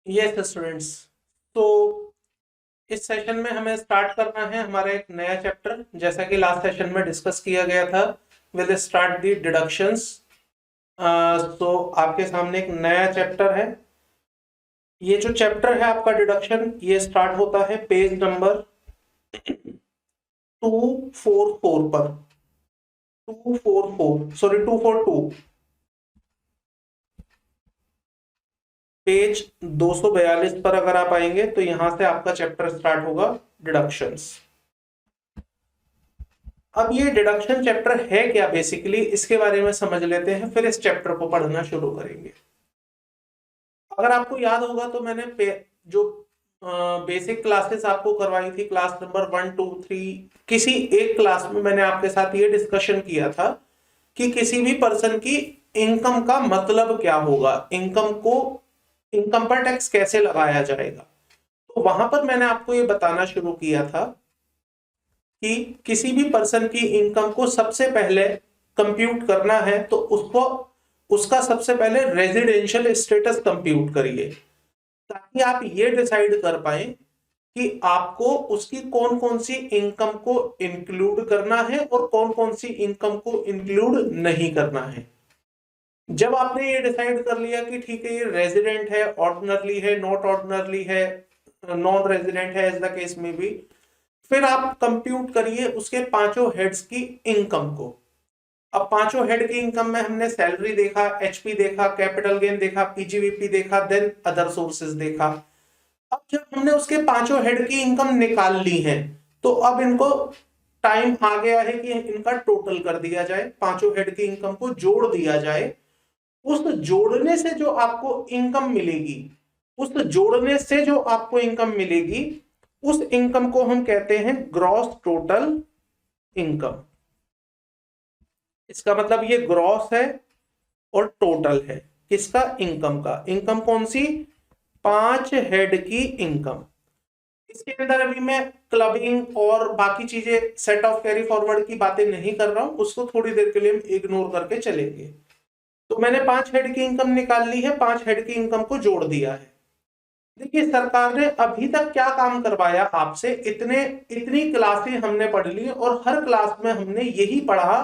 Yes students, तो इस session में हमें स्टार्ट करना है हमारा एक नया चैप्टर। जैसा कि लास्ट सेशन में डिस्कस किया गया था, विल स्टार्ट दी डिडक्शंस। तो आपके सामने एक नया चैप्टर है। ये जो चैप्टर है आपका डिडक्शन, ये स्टार्ट होता है पेज नंबर 244 पर। 244 सॉरी 242 पेज 242 पर अगर आप आएंगे तो यहां से आपका चैप्टर स्टार्ट होगा, डिडक्शंस। अब ये डिडक्शन चैप्टर है क्या, बेसिकली इसके बारे में समझ लेते हैं, फिर इस चैप्टर को पढ़ना शुरू करेंगे। अगर आपको याद होगा तो मैंने जो बेसिक क्लासेस आपको करवाई थी, क्लास नंबर 1 2 3, किसी एक क्लास में मैंने आपके साथ ये डिस्कशन किया था कि किसी भी पर्सन की इनकम का मतलब क्या होगा, इनकम पर टैक्स कैसे लगाया जाएगा। तो वहां पर मैंने आपको ये बताना शुरू किया था कि किसी भी पर्सन की इनकम को सबसे पहले कंप्यूट करना है तो उसका सबसे पहले रेजिडेंशियल स्टेटस कंप्यूट करिए, ताकि आप ये डिसाइड कर पाए कि आपको उसकी कौन कौन सी इनकम को इंक्लूड करना है और कौन कौन सी इनकम को इंक्लूड नहीं करना है। जब आपने ये डिसाइड कर लिया कि ठीक है, ये रेजिडेंट है, ऑर्डिनरली है, नॉट ऑर्डिनरली है, नॉन रेजिडेंट है, एज द केस में भी, फिर आप कंप्यूट करिए उसके पांचों हेड्स की इनकम को। अब पांचों हेड की इनकम में हमने सैलरी देखा, एचपी देखा, कैपिटल गेन देखा, पीजीवीपी देखा, देन अदर सोर्सेज देखा। अब जब हमने उसके पांचों हेड की इनकम निकाल ली है, तो अब इनको टाइम आ गया है कि इनका टोटल कर दिया जाए, पांचों हेड की इनकम को जोड़ दिया जाए। उस जोड़ने से जो आपको इनकम मिलेगी, उस जोड़ने से जो आपको इनकम मिलेगी, उस इनकम को हम कहते हैं ग्रॉस टोटल इनकम। इसका मतलब ये ग्रॉस है और टोटल है किसका, इनकम का। इनकम कौन सी, पांच हेड की इनकम। इसके अंदर अभी मैं क्लबिंग और बाकी चीजें, सेट ऑफ कैरी फॉरवर्ड की बातें नहीं कर रहा हूं, उसको थोड़ी देर के लिए हम इग्नोर करके चलेंगे। तो मैंने पांच हेड की इनकम निकाल ली है, पांच हेड की इनकम को जोड़ दिया है। देखिए, सरकार ने अभी तक क्या काम करवाया आपसे, इतनी क्लासें हमने पढ़ ली और हर क्लास में हमने यही पढ़ा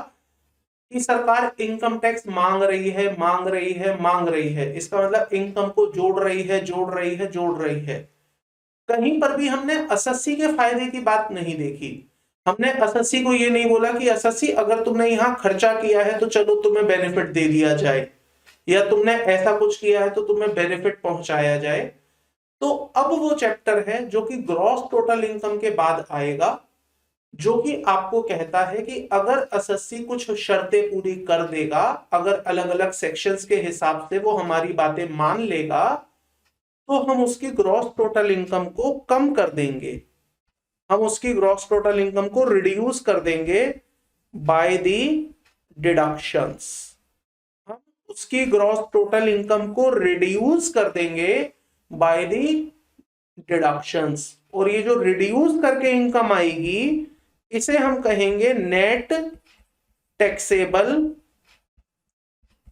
कि सरकार इनकम टैक्स मांग रही है, मांग रही है, मांग रही है। इसका मतलब इनकम को जोड़ रही है, जोड़ रही है, जोड़ रही है। कहीं पर भी हमने एसएससी के फायदे की बात नहीं देखी। हमने एसएससी को ये नहीं बोला कि एसएससी अगर तुमने यहाँ खर्चा किया है तो चलो तुम्हें बेनिफिट दे दिया जाए, या तुमने ऐसा कुछ किया है तो तुम्हें बेनिफिट पहुंचाया जाए। तो अब वो चैप्टर है जो कि ग्रॉस टोटल इनकम के बाद आएगा, जो कि आपको कहता है कि अगर एसएससी कुछ शर्तें पूरी कर देगा, अगर अलग अलग सेक्शंस के हिसाब से वो हमारी बातें मान लेगा, तो हम उसकी ग्रॉस टोटल इनकम को कम कर देंगे, हम उसकी ग्रॉस टोटल इनकम को रिड्यूस कर देंगे बाय द डिडक्शंस। हम उसकी ग्रॉस टोटल इनकम को रिड्यूस कर देंगे बाय द डिडक्शंस। और ये जो रिड्यूस करके इनकम आएगी, इसे हम कहेंगे नेट टैक्सेबल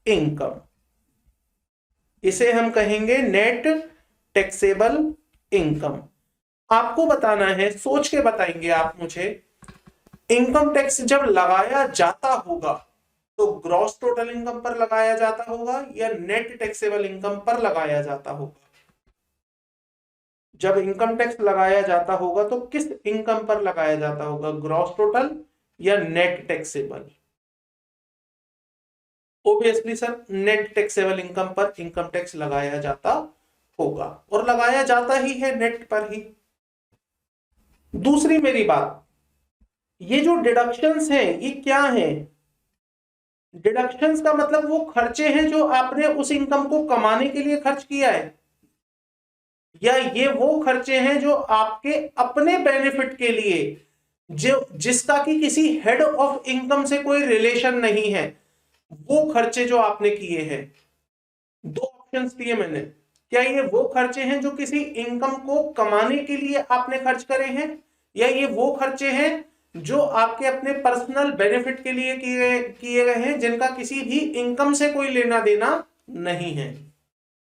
इनकम। इसे हम कहेंगे नेट टैक्सेबल इनकम। आपको बताना है, सोच के बताएंगे आप मुझे, इनकम टैक्स जब लगाया जाता होगा तो ग्रॉस टोटल इनकम पर लगाया जाता होगा या नेट टैक्सेबल इनकम पर लगाया जाता होगा। जब इनकम टैक्स लगाया जाता होगा तो किस इनकम पर लगाया जाता होगा, ग्रॉस टोटल या net taxable? Obviously sir, net taxable income पर इनकम टैक्स लगाया जाता होगा, और लगाया जाता ही है नेट पर ही। दूसरी मेरी बात, ये जो डिडक्शंस हैं ये क्या हैं? डिडक्शंस का मतलब वो खर्चे हैं जो आपने उस इनकम को कमाने के लिए खर्च किया है, या ये वो खर्चे हैं जो आपके अपने बेनिफिट के लिए, जो जिसका कि किसी हेड ऑफ इनकम से कोई रिलेशन नहीं है, वो खर्चे जो आपने किए हैं। दो ऑप्शंस दिए मैंने, क्या ये वो खर्चे हैं जो किसी इनकम को कमाने के लिए आपने खर्च करे हैं, या ये वो खर्चे हैं जो आपके अपने पर्सनल बेनिफिट के लिए किए गए हैं, जिनका किसी भी इनकम से कोई लेना देना नहीं है?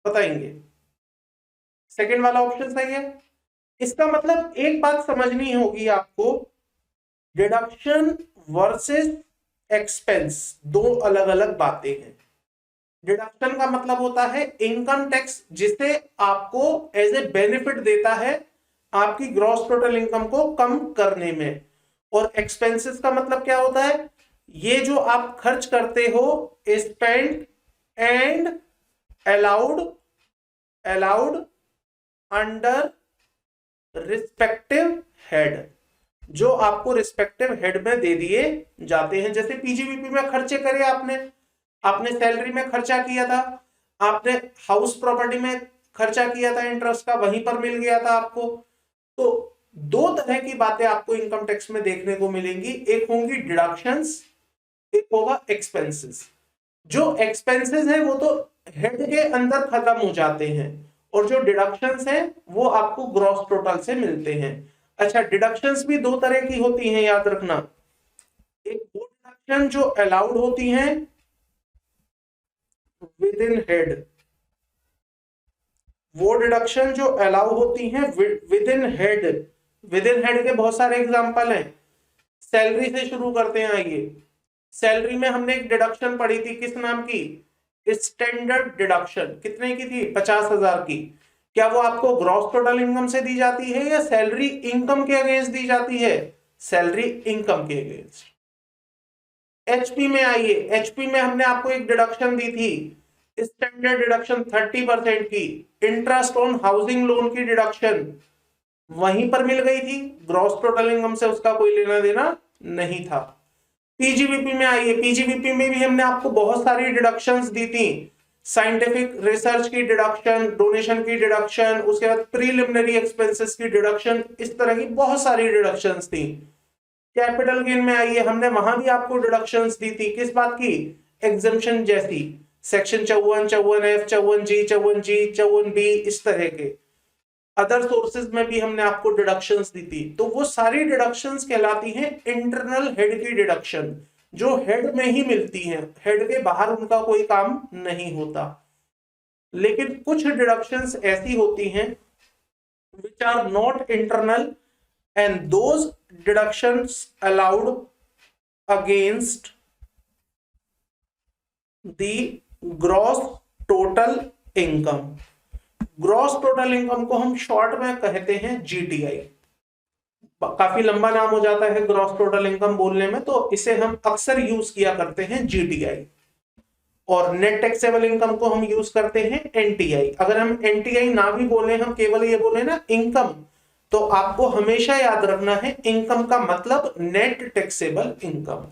बताएंगे। सेकंड वाला ऑप्शन सही है। इसका मतलब एक बात समझनी होगी आपको, डिडक्शन वर्सेस एक्सपेंस दो अलग अलग बातें हैं। डिडक्शन का मतलब होता है इनकम टैक्स जिसे आपको एज ए बेनिफिट देता है आपकी ग्रॉस टोटल इनकम को कम करने में, और एक्सपेंसेस का मतलब क्या होता है, ये जो आप खर्च करते हो, spend and allowed under respective head, जो आपको रिस्पेक्टिव हेड में दे दिए जाते हैं। जैसे पीजीबीपी में खर्चे करे आपने सैलरी में खर्चा किया था, आपने हाउस प्रॉपर्टी में खर्चा किया था इंटरेस्ट का, वहीं पर मिल गया था आपको। तो दो तरह की बातें आपको इनकम टैक्स में देखने को मिलेंगी, एक होंगी डिडक्शंस, एक होगा एक्सपेंसेस। जो एक्सपेंसेस है वो तो हेड के अंदर खत्म हो जाते हैं, और जो डिडक्शंस हैं वो आपको ग्रॉस टोटल से मिलते हैं। अच्छा, डिडक्शंस भी दो तरह की होती हैं, याद रखना। एक वो डिडक्शन जो अलाउड होती हैं विद इन हेड, वो डिडक्शन जो अलाउ होती हैं with in head. With in head के बहुत सारे एग्जांपल हैं। सैलरी से शुरू करते हैं। आइए, सैलरी में हमने एक डिडक्शन पढ़ी थी, किस नाम की, स्टैंडर्ड डिडक्शन। कितने की थी, 50,000 की। क्या वो आपको ग्रॉस टोटल इनकम से दी जाती है या सैलरी इनकम के अगेंस्ट दी जाती है, सैलरी इनकम के अगेंस्ट। एचपी में आइए, एचपी में हमने आपको एक डिडक्शन दी थी, स्टैंडर्ड डिडक्शन 30% की, इंटरेस्ट ऑन हाउसिंग लोन की डिडक्शन वहीं पर मिल गई थी, ग्रॉस टोटल इनकम से उसका कोई लेना देना नहीं था। पीजीबीपी में आइए, पीजीबीपी में भी हमने आपको बहुत सारी डिडक्शंस दी थी, साइंटिफिक रिसर्च की डिडक्शन, डोनेशन की डिडक्शन, उसके बाद प्रीलिमिनरी एक्सपेंसेस की डिडक्शन, इस तरह की बहुत सारी डिडक्शंस थी। कैपिटल गेन में आइए, हमने वहां भी आपको डिडक्शंस दी थी, किस बात की, एग्जम्पशन जैसी, section 54, 54F, 54G, 54G, 54B, इस तरह के। अदर सोर्सेज में भी हमने आपको डिडक्शंस दी थी। तो वो सारी डिडक्शंस कहलाती हैं इंटरनल हेड की डिडक्शन, जो हेड में ही मिलती हैं, हेड के बाहर उनका कोई काम नहीं होता। लेकिन कुछ डिडक्शंस ऐसी होती हैं which are not internal, and those deductions allowed against the gross total income। Gross total income को हम शॉर्ट में कहते हैं जीटीआई। काफी लंबा नाम हो जाता है ग्रॉस टोटल इनकम बोलने में, तो इसे हम अक्सर यूज किया करते हैं जीटीआई। और नेट टैक्सेबल इनकम को हम यूज करते हैं एनटीआई। अगर हम एनटीआई ना भी बोले, हम केवल ये बोले ना इनकम, तो आपको हमेशा याद रखना है इनकम का मतलब नेट टैक्सेबल इनकम।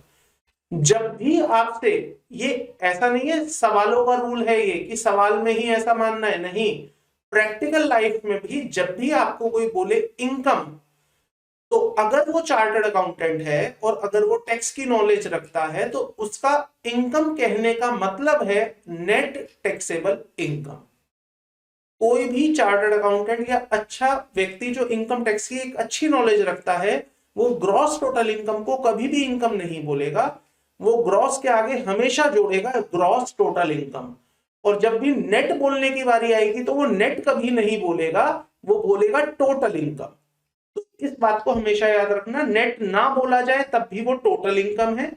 जब भी आपसे, ये ऐसा नहीं है सवालों का रूल है ये कि सवाल में ही ऐसा मानना है, नहीं, प्रैक्टिकल लाइफ में भी जब भी आपको कोई बोले इनकम, तो अगर वो चार्टर्ड अकाउंटेंट है और अगर वो टैक्स की नॉलेज रखता है, तो उसका इनकम कहने का मतलब है नेट टैक्सेबल इनकम। कोई भी चार्टर्ड अकाउंटेंट या अच्छा व्यक्ति जो इनकम टैक्स की एक अच्छी नॉलेज रखता है, वो ग्रॉस टोटल इनकम को कभी भी इनकम नहीं बोलेगा, वो ग्रॉस के आगे हमेशा जोड़ेगा ग्रॉस टोटल इनकम। और जब भी नेट बोलने की बारी आएगी तो वो नेट कभी नहीं बोलेगा, वो बोलेगा टोटल इनकम। तो इस बात को हमेशा याद रखना, नेट ना बोला जाए तब भी वो टोटल इनकम है,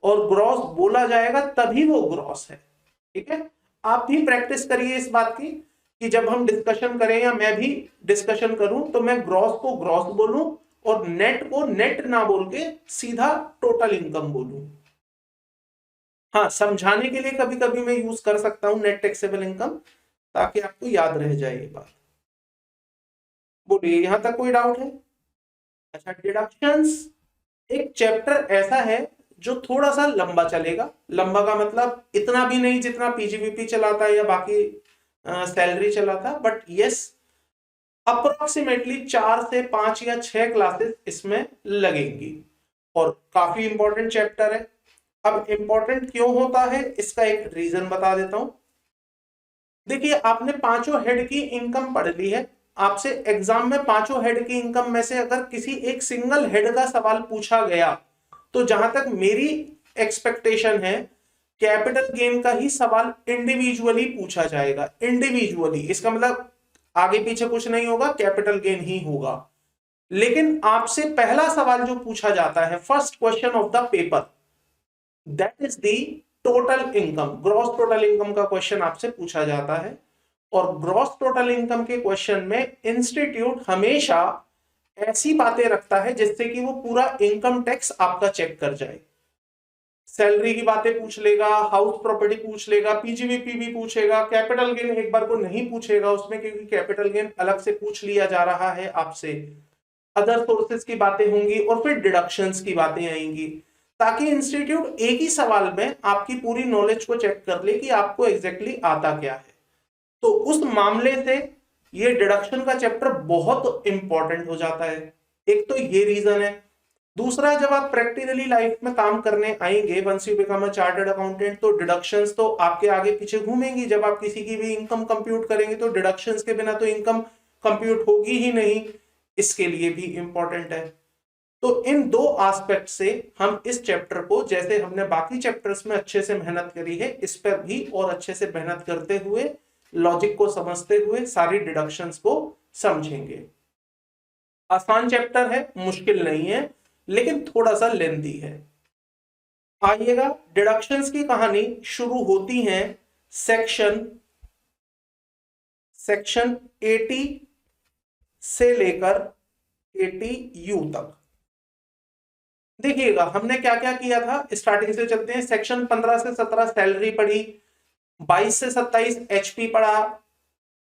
और ग्रॉस बोला जाएगा तभी वो ग्रॉस है। ठीक है, आप भी प्रैक्टिस करिए इस बात की कि जब हम डिस्कशन करें या मैं भी डिस्कशन करूं तो मैं ग्रॉस को ग्रॉस बोलूं और नेट को नेट ना बोल के सीधा टोटल इनकम बोलूं। हाँ, समझाने के लिए कभी कभी मैं यूज कर सकता हूं नेट टैक्सेबल इनकम, ताकि आपको याद रह जाए ये बात। बोलिए, यहां तक कोई डाउट है? अच्छा, डिडक्शंस एक चैप्टर ऐसा है जो थोड़ा सा लंबा चलेगा। लंबा का मतलब इतना भी नहीं जितना पीजीबीपी चलाता है या बाकी सैलरी चलाता, बट यस, अप्रोक्सीमेटली 4 से 5 या 6 क्लासेस इसमें लगेंगी, और काफी इंपॉर्टेंट चैप्टर है। अब इंपॉर्टेंट क्यों होता है इसका एक रीजन बता देता हूं। देखिए, आपने पांचों हेड की इनकम पढ़ ली है, आपसे एग्जाम में पांचों हेड की इनकम में से अगर किसी एक सिंगल हेड का सवाल पूछा गया, तो जहां तक मेरी एक्सपेक्टेशन है, कैपिटल गेन का ही सवाल इंडिविजुअली पूछा जाएगा। इंडिविजुअली, इसका मतलब आगे पीछे कुछ नहीं होगा, कैपिटल गेन ही होगा। लेकिन आपसे पहला सवाल जो पूछा जाता है, first question of the paper, that is the total income, gross total income का क्वेश्चन आपसे पूछा जाता है। और ग्रॉस टोटल इनकम के क्वेश्चन में इंस्टीट्यूट हमेशा ऐसी बातें रखता है जिससे कि वो पूरा इनकम टैक्स आपका चेक कर जाए। सैलरी की बातें पूछ लेगा, हाउस प्रॉपर्टी पूछ लेगा, पीजीवीपी भी पूछेगा, कैपिटल गेन एक बार को नहीं पूछेगा उसमें, क्योंकि कैपिटल गेन अलग से पूछ लिया जा रहा है आपसे। अदर सोर्सेज की बातें होंगी और फिर डिडक्शंस की बातें आएंगी, ताकि इंस्टीट्यूट एक ही सवाल में आपकी पूरी नॉलेज को चेक कर ले कि आपको एग्जैक्टली आता क्या है। तो उस मामले से ये डिडक्शन का चैप्टर बहुत इंपॉर्टेंट हो जाता है। एक तो ये रीजन है। दूसरा, जब आप प्रैक्टिकली लाइफ में काम करने आएंगे, once you become a chartered accountant, तो डिडक्शंस तो आपके आगे पीछे घूमेंगी। जब आप किसी की भी इनकम कंप्यूट करेंगे तो डिडक्शंस के बिना तो इनकम कंप्यूट होगी ही नहीं, इसके लिए भी इंपॉर्टेंट है। तो इन दो एस्पेक्ट से हम इस चैप्टर को, जैसे हमने बाकी चैप्टर्स में अच्छे से मेहनत करी है, इस पर भी और अच्छे से मेहनत करते हुए, लॉजिक को समझते हुए सारी डिडक्शंस को समझेंगे। आसान चैप्टर है, मुश्किल नहीं है, लेकिन थोड़ा सा लेंथी है। आइएगा, डिडक्शंस की कहानी शुरू होती है सेक्शन 80 से लेकर 80U तक। देखिएगा हमने क्या क्या किया था, स्टार्टिंग से चलते हैं। सेक्शन 15 से 17 सैलरी पढ़ी, 22 से 27 एचपी पढ़ा,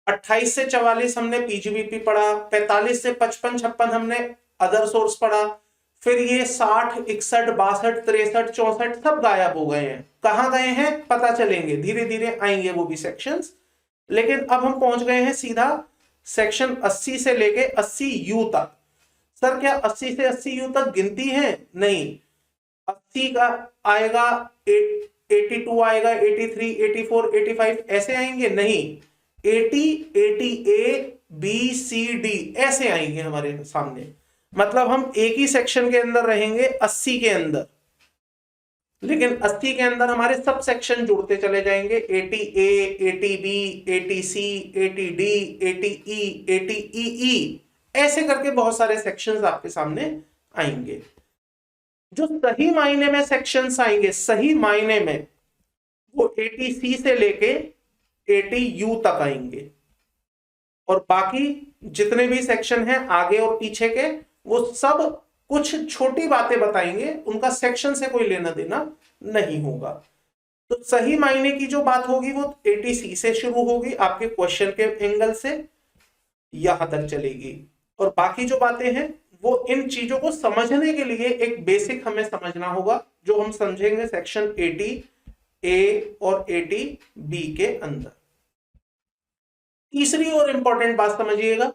28 से 44 हमने पीजीवीपी पढ़ा, 45 से 55 56 हमने अदर सोर्स पढ़ा। फिर ये 60 61 62 63 64 सब गायब हो गए हैं। कहां गए हैं पता चलेंगे, धीरे धीरे आएंगे वो भी सेक्शंस। लेकिन अब हम पहुंच गए हैं सीधा सेक्शन 80 से लेके 80U तक। सर क्या 80 से 80U तक गिनती है? नहीं, 80 का आएगा, 82 आएगा, 83 84 85 ऐसे आएंगे नहीं, 80 80A B C D ऐसे आएंगे हमारे सामने। मतलब हम एक ही सेक्शन के अंदर रहेंगे 80 के अंदर, लेकिन 80 के अंदर हमारे सब सेक्शन जुड़ते चले जाएंगे, 80A 80B 80C 80D 80E 80EE ऐसे करके बहुत सारे सेक्शंस आपके सामने आएंगे। जो सही मायने में सेक्शंस आएंगे, सही मायने में, वो 80C से लेके 80U तक आएंगे। और बाकी जितने भी सेक्शन हैं आगे और पीछे के, वो सब कुछ छोटी बातें बताएंगे, उनका सेक्शन से कोई लेना देना नहीं होगा। तो सही मायने की जो बात होगी वो 80C से शुरू होगी, आपके क्वेश्चन के एंगल से यहां तक चलेगी। और बाकी जो बातें हैं वो इन चीजों को समझने के लिए एक बेसिक हमें समझना होगा, जो हम समझेंगे सेक्शन 80A और 80B के अंदर। तीसरी और इंपॉर्टेंट बात समझिएगा,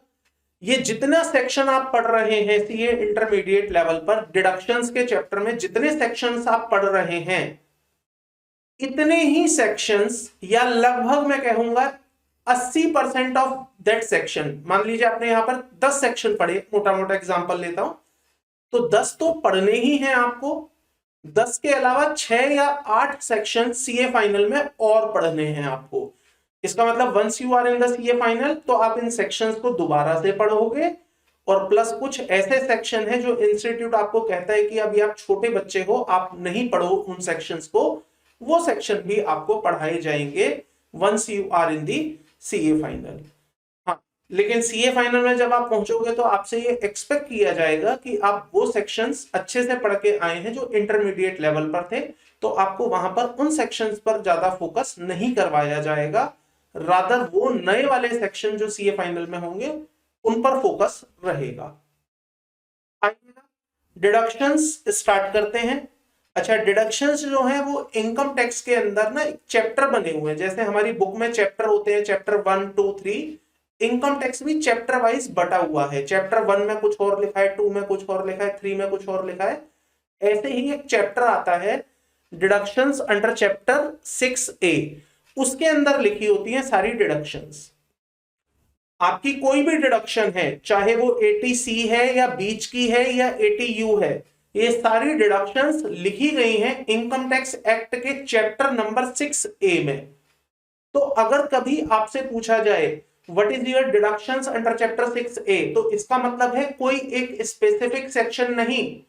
ये जितना सेक्शन आप पढ़ रहे हैं सीए इंटरमीडिएट लेवल पर, डिडक्शंस के चैप्टर में जितने सेक्शंस आप पढ़ रहे हैं, इतने ही सेक्शंस, या लगभग मैं कहूंगा 80% ऑफ दैट सेक्शन, मान लीजिए आपने यहां पर 10 सेक्शन पढ़े, मोटा मोटा एग्जांपल लेता हूं, तो 10 तो पढ़ने ही हैं आपको, 10 के अलावा 6 या 8 सेक्शन सीए फाइनल में और पढ़ने हैं आपको। इसका मतलब once you are in the CA final, तो आप इन सेक्शंस को दोबारा से पढ़ोगे, और प्लस कुछ ऐसे सेक्शन है जो इंस्टीट्यूट आपको कहता है कि अभी आप छोटे बच्चे हो, आप नहीं पढ़ो उन सेक्शंस को, वो सेक्शन भी आपको पढ़ाए जाएंगे once you are in the CA final. हाँ, लेकिन सीए फाइनल में जब आप पहुंचोगे तो आपसे ये एक्सपेक्ट किया जाएगा कि आप वो सेक्शंस अच्छे से पढ़ के आए हैं जो इंटरमीडिएट लेवल पर थे, तो आपको वहां पर उन सेक्शंस पर ज्यादा फोकस नहीं करवाया जाएगा, रादर वो नए वाले सेक्शन जो सीए फाइनल में होंगे उन पर फोकस रहेगा। डिडक्शंस स्टार्ट करते हैं। अच्छा, डिडक्शंस जो है वो इनकम टैक्स के अंदर ना एक चैप्टर बने हुए हैं, जैसे हमारी बुक में चैप्टर होते हैं, चैप्टर 1 2 3, इनकम टैक्स भी चैप्टर वाइज बटा हुआ है। चैप्टर 1 में कुछ और लिखा है, 2 में कुछ और लिखा है, 3 में कुछ और लिखा है। ऐसे ही एक चैप्टर आता है डिडक्शंस अंडर चैप्टर 6A, उसके अंदर लिखी होती हैं सारी डिडक्शंस। आपकी कोई भी डिडक्शन है, चाहे वो 80C है या बीच की है या 80U है, ये सारी डिडक्शंस लिखी गई हैं इनकम टैक्स एक्ट के चैप्टर नंबर 6A में। तो अगर कभी आपसे पूछा जाए what is your deductions under chapter 6A, तो इसका मतलब है कोई एक स्पेसिफिक सेक्शन नहीं,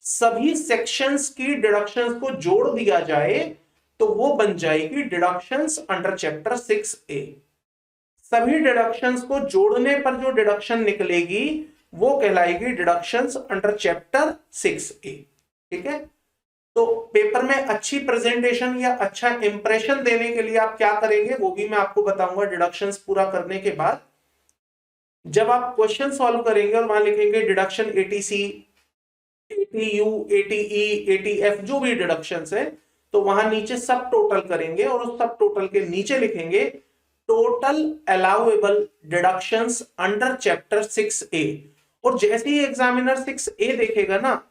सभी सेक्शंस की डिडक्शंस को जोड़ दिया जाए तो वो बन जाएगी डिडक्शंस अंडर चैप्टर 6A। सभी डिडक्शंस को जोड़ने पर जो डिडक्शन निकलेगी वो कहलाएगी डिडक्शंस अंडर चैप्टर 6A। ठीक है, तो पेपर में अच्छी प्रेजेंटेशन या अच्छा इंप्रेशन देने के लिए आप क्या करेंगे वो भी मैं आपको बताऊंगा डिडक्शंस पूरा करने के बाद। जब आप क्वेश्चन सॉल्व करेंगे और वहां लिखेंगे deduction ATC, ATU, ATE, ATF जो भी डिडक्शंस है, तो वहां नीचे सब टोटल करेंगे और उस सब टोटल के नीचे लिखेंगे total allowable deductions under chapter 6A। और जैसे ही एग्जामिनर 6A देखेगा ना,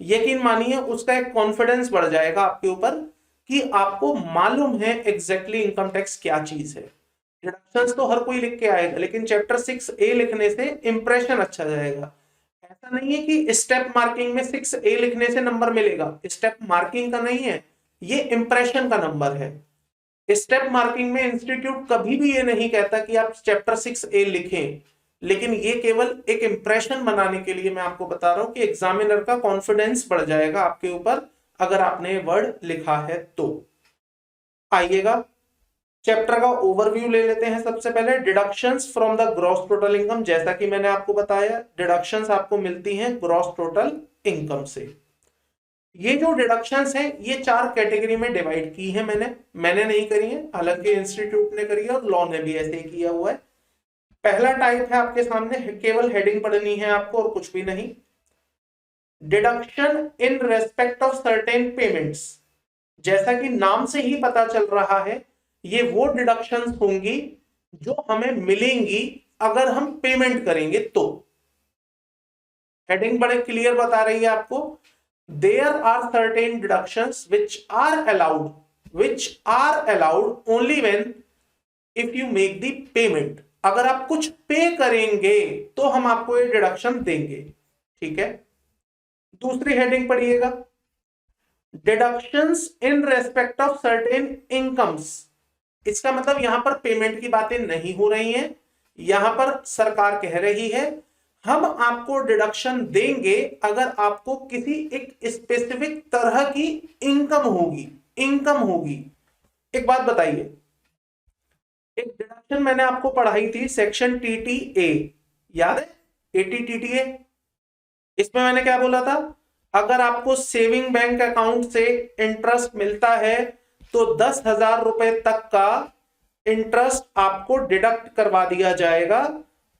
यकीन मानिए उसका एक कॉन्फिडेंस बढ़ जाएगा आपके ऊपर कि आपको मालूम है एग्जैक्टली इनकम टैक्स क्या चीज है। डिडक्शंस तो हर कोई लिख के आएगा, लेकिन चैप्टर 6A लिखने से इंप्रेशन अच्छा जाएगा। ऐसा नहीं है कि स्टेप मार्किंग में 6A लिखने से नंबर मिलेगा, स्टेप मार्किंग का नहीं है, ये इंप्रेशन का नंबर है। स्टेप मार्किंग में इंस्टीट्यूट कभी भी ये नहीं कहता कि आप चैप्टर 6A लिखें, लेकिन ये केवल एक इंप्रेशन बनाने के लिए मैं आपको बता रहा हूं कि एग्जामिनर का कॉन्फिडेंस बढ़ जाएगा आपके ऊपर अगर आपने वर्ड लिखा है तो। आइएगा चैप्टर का ओवरव्यू ले लेते हैं। सबसे पहले deductions from the gross total income. जैसा कि मैंने आपको बताया डिडक्शंस आपको मिलती हैं ग्रॉस टोटल इनकम से। ये जो डिडक्शंस हैं ये 4 कैटेगरी में डिवाइड की है मैंने नहीं करी है, हालांकि इंस्टीट्यूट ने करी है और लॉ ने भी ऐसे ही किया हुआ है। पहला टाइप है आपके सामने, केवल हेडिंग पढ़नी है आपको और कुछ भी नहीं। Deduction in respect of certain payments. जैसा कि नाम से ही पता चल रहा है ये वो डिडक्शंस होंगी जो हमें मिलेंगी अगर हम पेमेंट करेंगे तो। हेडिंग बड़े क्लियर बता रही है आपको, there are certain deductions which are allowed only when if you make the payment। अगर आप कुछ पे करेंगे तो हम आपको ये डिडक्शन देंगे। ठीक है, दूसरी हेडिंग पढ़िएगा, deductions in respect of certain incomes. इसका मतलब यहां पर पेमेंट की बातें नहीं हो रही हैं, यहां पर सरकार कह रही है हम आपको डिडक्शन देंगे अगर आपको किसी एक स्पेसिफिक तरह की इनकम होगी। एक बात बताइए, एक डिडक्शन मैंने आपको पढ़ाई थी सेक्शन TTA, याद है ATTTA। इसमें मैंने क्या बोला था, अगर आपको सेविंग बैंक अकाउंट से इंटरेस्ट मिलता है तो 10,000 रुपए तक का इंटरेस्ट आपको डिडक्ट करवा दिया जाएगा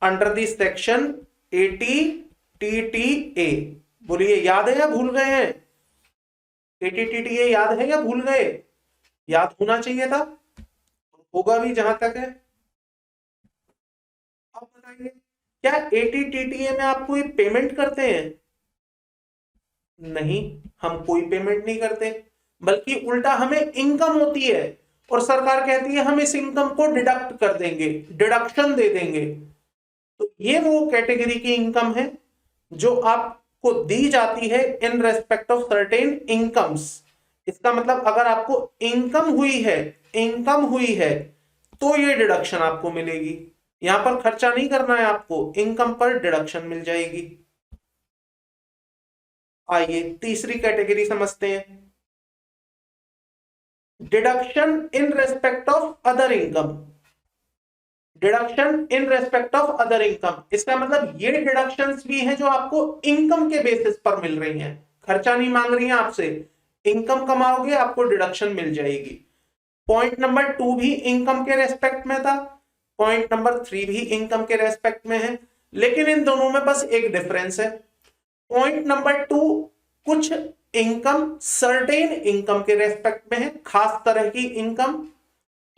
अंडर द सेक्शन ATTTA। बोलिए याद है या भूल गए हैं? ATTTA याद है या भूल गए? याद होना चाहिए था, होगा भी जहां तक है। अब बताइए क्या ATTTA में आप कोई पेमेंट करते हैं? नहीं, हम कोई पेमेंट नहीं करते, बल्कि उल्टा हमें इनकम होती है और सरकार कहती है हम इस इनकम को डिडक्ट कर देंगे, डिडक्शन दे देंगे। तो ये वो कैटेगरी की इनकम है जो आपको दी जाती है in respect of certain incomes. इसका मतलब अगर आपको इनकम हुई है तो ये डिडक्शन आपको मिलेगी। यहां पर खर्चा नहीं करना है आपको, इनकम पर डिडक्शन मिल जाएगी। आइए तीसरी कैटेगरी समझते हैं, deduction in respect of other income. Deduction in respect of other income, इसका मतलब ये डिडक्शंस भी हैं जो आपको इनकम के बेसिस पर मिल रही हैं, खर्चा नहीं मांग रही हैं आपसे, इनकम कमाओगे आपको डिडक्शन मिल जाएगी। पॉइंट नंबर 2 भी इनकम के रेस्पेक्ट में था, पॉइंट नंबर 3 भी इनकम के रेस्पेक्ट में है, लेकिन इन दोनों में बस एक डिफरेंस है। पॉइंट नंबर 2 कुछ इनकम सर्टेन इनकम के रेस्पेक्ट में है, खास तरह की इनकम,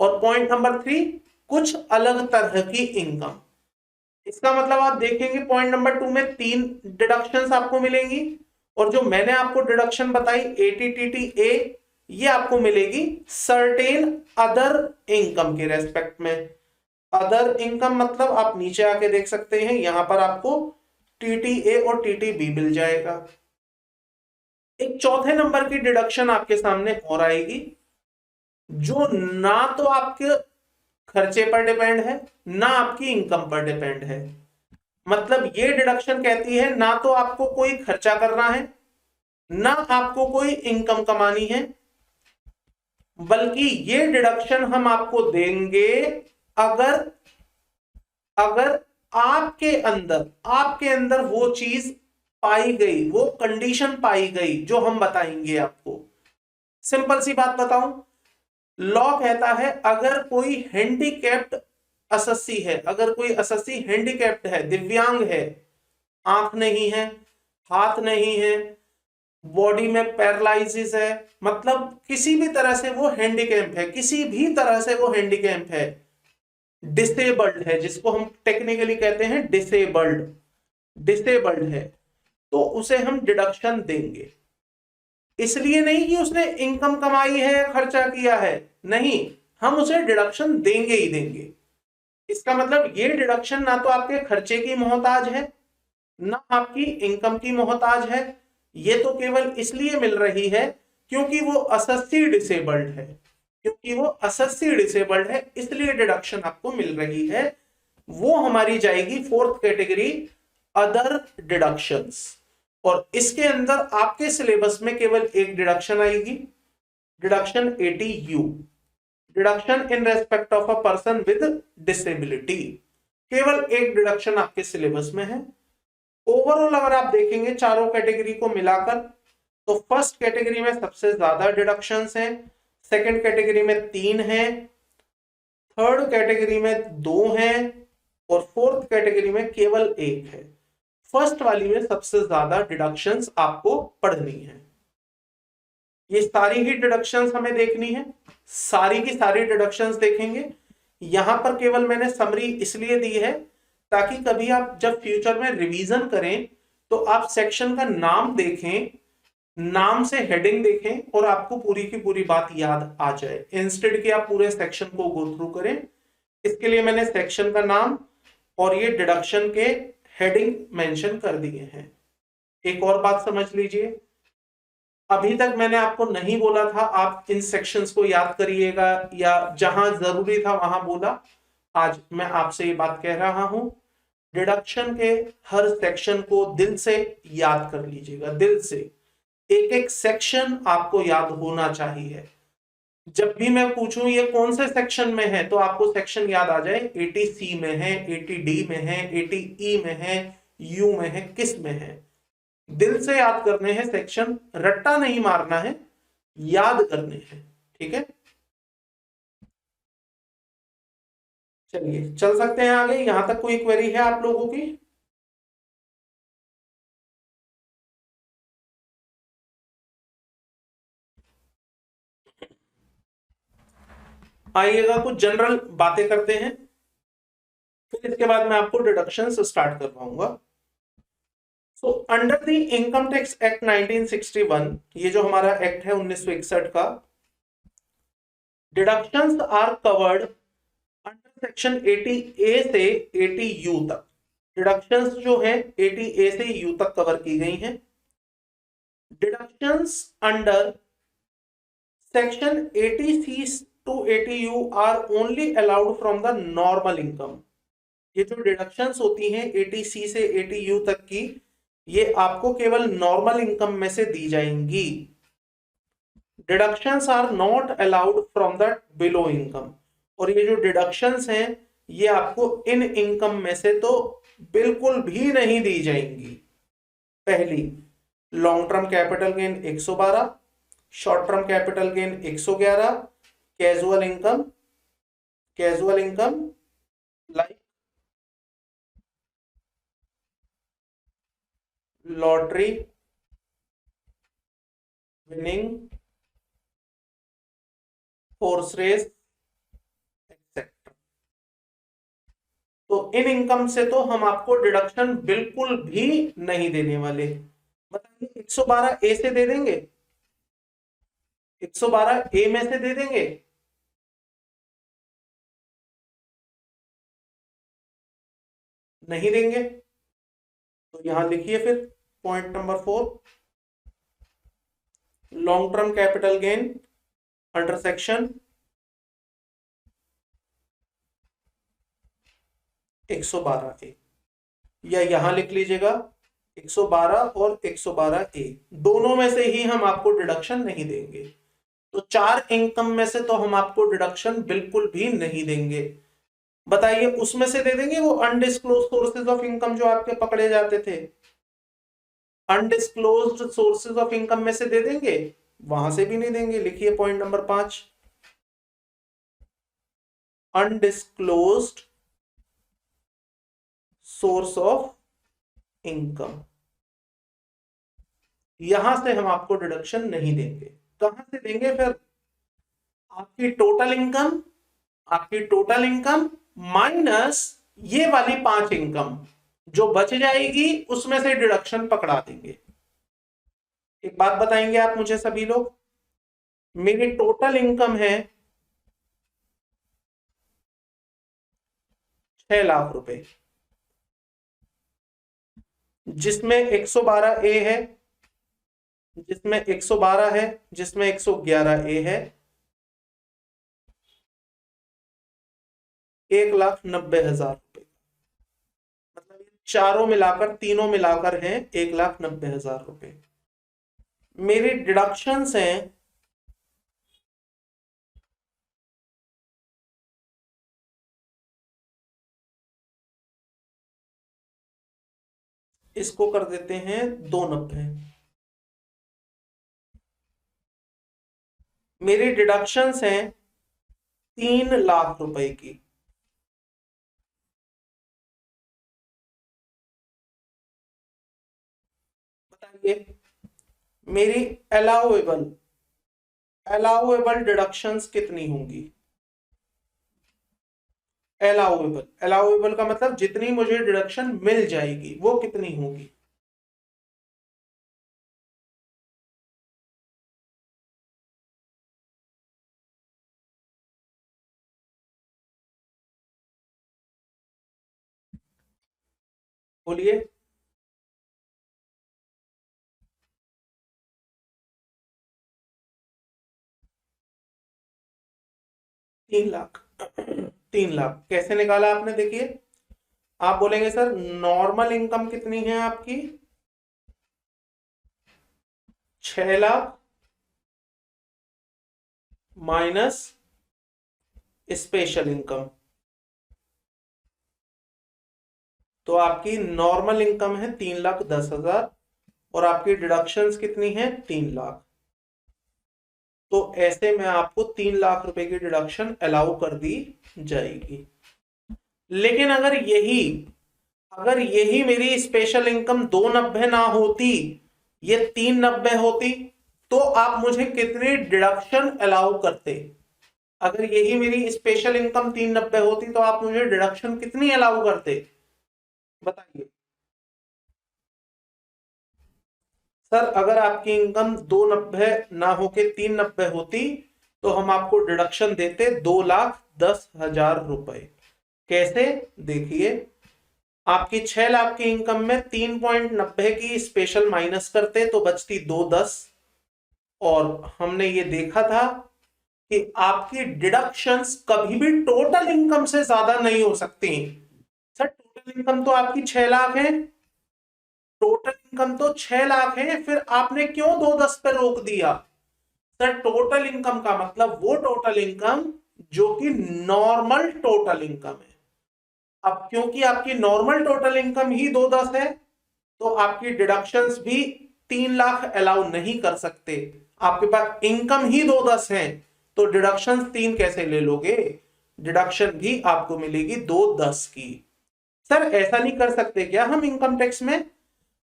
और पॉइंट नंबर 3 कुछ अलग तरह की इनकम। इसका मतलब आप देखेंगे पॉइंट नंबर 2 में 3 डिडक्शंस आपको मिलेंगी और जो मैंने आपको डिडक्शन बताई ATTTA ये आपको मिलेगी सर्टेन अदर इनकम के रेस्पेक्ट में। अदर इनकम मतलब आप नीचे आके देख सकते हैं, यहां पर आपको TTA और TTB मिल जाएगा। एक चौथे नंबर की डिडक्शन आपके सामने और आएगी जो ना तो आपके खर्चे पर डिपेंड है, ना आपकी इनकम पर डिपेंड है। मतलब ये डिडक्शन कहती है ना तो आपको कोई खर्चा करना है, ना आपको कोई इनकम कमानी है, बल्कि ये डिडक्शन हम आपको देंगे अगर अगर आपके अंदर वो चीज पाई गई, वो कंडीशन पाई गई जो हम बताएंगे आपको। सिंपल सी बात बताऊं, लॉ कहता है अगर कोई हैंडीकैप्ड असस्सी है, अगर कोई असस्सी हैंडीकैप्ड है, दिव्यांग है, आंख नहीं है, हाथ नहीं है, बॉडी में पैरालिसिस है, मतलब किसी भी तरह से वो हैंडीकैप है, किसी भी तरह से वो हैंडीकैप है, डिसेबल्ड है, जिसको हम टेक्निकली कहते हैं डिसेबल्ड है, तो उसे हम डिडक्शन देंगे। इसलिए नहीं कि उसने इनकम कमाई है या खर्चा किया है, नहीं, हम उसे डिडक्शन देंगे ही देंगे। इसका मतलब ये डिडक्शन ना तो आपके खर्चे की मोहताज है, ना आपकी इनकम की मोहताज है, ये तो केवल इसलिए मिल रही है क्योंकि वो असस्सी डिसेबल्ड है, क्योंकि वो असस्सी डिसेबल्ड है, इसलिए डिडक्शन आपको मिल रही है। वो हमारी जाएगी फोर्थ कैटेगरी, अदर डिडक्शंस। और इसके अंदर आपके सिलेबस में केवल एक डिडक्शन आएगी, deduction 80U, deduction in respect of a person with disability. केवल एक डिडक्शन आपके सिलेबस में है। ओवरऑल अगर आप देखेंगे चारों कैटेगरी को मिलाकर, तो फर्स्ट कैटेगरी में सबसे ज्यादा डिडक्शंस हैं, सेकंड कैटेगरी में 3 हैं, थर्ड कैटेगरी में 2 हैं, और फोर्थ कैटेगरी में केवल 1 है। फर्स्ट वाली में सबसे ज्यादा डिडक्शंस आपको पढ़नी है। ये सारी ही डिडक्शंस हमें देखनी है, सारी की सारी डिडक्शंस देखेंगे। यहां पर केवल मैंने समरी इसलिए दी है ताकि कभी आप जब फ्यूचर में रिवीजन करें तो आप सेक्शन का नाम देखें, नाम से हेडिंग देखें और आपको पूरी की पूरी बात याद आ जाए, इंस्टेड कि आप पूरे सेक्शन को गो थ्रू करें। इसके लिए मैंने सेक्शन का नाम और ये डिडक्शन के हेडिंग मेंशन कर दिए हैं। एक और बात समझ लीजिए, अभी तक मैंने आपको नहीं बोला था आप इन सेक्शंस को याद करिएगा, या जहां जरूरी था वहां बोला, आज मैं आपसे ये बात कह रहा हूं, डिडक्शन के हर सेक्शन को दिल से याद कर लीजिएगा, दिल से एक एक सेक्शन आपको याद होना चाहिए। जब भी मैं पूछूं ये कौन से सेक्शन में है, तो आपको सेक्शन याद आ जाए, 80C में है, 80D में है, 80E में है, U में है, किस में है। दिल से याद करने हैं सेक्शन, रट्टा नहीं मारना है, याद करने हैं, ठीक है। चलिए चल सकते हैं आगे। यहां तक कोई क्वेरी है आप लोगों की? आइएगा कुछ जनरल बातें करते हैं, फिर इसके बाद मैं आपको डिडक्शन स्टार्ट करवाऊंगा। So under the income tax act 1961, ये जो हमारा एक्ट है 1961 का, deductions are covered under section 80A से 80U तक। डिडक्शंस जो है 80A से U तक कवर की गई हैं। Deductions under section 80C to 80U are only allowed from the normal income. ये जो डिडक्शंस होती हैं 80C से 80U तक की, ये आपको केवल नॉर्मल इनकम में से दी जाएंगी। Deductions are not allowed from the below income. और ये जो डिडक्शंस हैं ये आपको इन इनकम में से तो बिल्कुल भी नहीं दी जाएंगी। पहली, long term capital gain 112, short term capital gain 111, casual income like lottery winning, horse race etcetera. तो इन इनकम से तो हम आपको डिडक्शन बिल्कुल भी नहीं देने वाले। बताइए 112 ए से दे देंगे? 112 ए में से दे देंगे? नहीं देंगे। तो यहां लिखिए फिर point number 4, long term capital gain under section 112A, या यहां लिख लीजिएगा 112 और 112A, दोनों में से ही हम आपको डिडक्शन नहीं देंगे। तो 4 इनकम में से तो हम आपको डिडक्शन बिल्कुल भी नहीं देंगे। बताइए उसमें से दे देंगे वो अनडिस्क्लोज सोर्सेज ऑफ इनकम जो आपके पकड़े जाते थे, अनडिस्क्लोज्ड सोर्सेज ऑफ इनकम में से दे देंगे? वहां से भी नहीं देंगे। लिखिए point number 5, undisclosed source of income, यहां से हम आपको डिडक्शन नहीं देंगे। कहां से देंगे फिर? आपकी टोटल इनकम, आपकी टोटल इनकम माइनस ये वाली 5 इनकम जो बच जाएगी उसमें से डिडक्शन पकड़ा देंगे। एक बात बताएंगे आप मुझे सभी लोग, मेरी टोटल इनकम है 6 लाख रुपए, जिसमें 112A है, जिसमें 112 है, जिसमें 111A है, 1,90,000 रुपए, मतलब चारों मिलाकर, तीनों मिलाकर हैं 1,90,000 रुपए। मेरी डिडक्शंस हैं इसको कर देते हैं 290। मेरी डिडक्शंस हैं 3 लाख रुपए की। बताइए मेरी अलाउएबल डिडक्शंस कितनी होंगी? अलाउएबल का मतलब जितनी मुझे डिडक्शन मिल जाएगी वो कितनी होगी? बोलिए। 3 लाख। 3 लाख कैसे निकाला आपने? देखिए आप बोलेंगे सर नॉर्मल इनकम कितनी है आपकी? 6 लाख माइनस स्पेशल इनकम, तो आपकी नॉर्मल इनकम है 3,10,000 और आपकी डिडक्शंस कितनी है? 3 लाख। तो ऐसे में आपको 3 लाख रुपए की डिडक्शन अलाउ कर दी जाएगी। लेकिन अगर यही मेरी स्पेशल इनकम 290 ना होती, ये 390 होती, तो आप मुझे कितनी डिडक्शन अलाउ करते? अगर यही मेरी स्पेशल इनकम 390 होती तो आप मुझे डिडक्शन कितनी अलाउ करते? बताइए सर। अगर आपकी इनकम 290 ना होके 390 होती तो हम आपको डिडक्शन देते 2,10,000 रुपए। कैसे? देखिए आपकी 6 लाख की इनकम में 3.90 की स्पेशल माइनस करते तो बचती 210, और हमने ये देखा था कि आपकी डिडक्शंस कभी भी टोटल इनकम से ज्यादा नहीं हो सकती। सर टोटल इनकम तो आपकी 6 लाख है, टोटल इनकम तो 6 लाख है, फिर आपने क्यों 210 पे रोक दिया? सर टोटल इनकम का मतलब वो टोटल इनकम जो कि नॉर्मल टोटल इनकम है। अब क्योंकि आपकी नॉर्मल टोटल इनकम ही 210 है तो आपकी डिडक्शंस भी 3 लाख अलाउ नहीं कर सकते। आपके पास इनकम ही 210 है तो डिडक्शंस 3 कैसे ले लोगे? डिडक्शन भी आपको मिलेगी 210 की। सर ऐसा नहीं कर सकते क्या हम इनकम टैक्स में?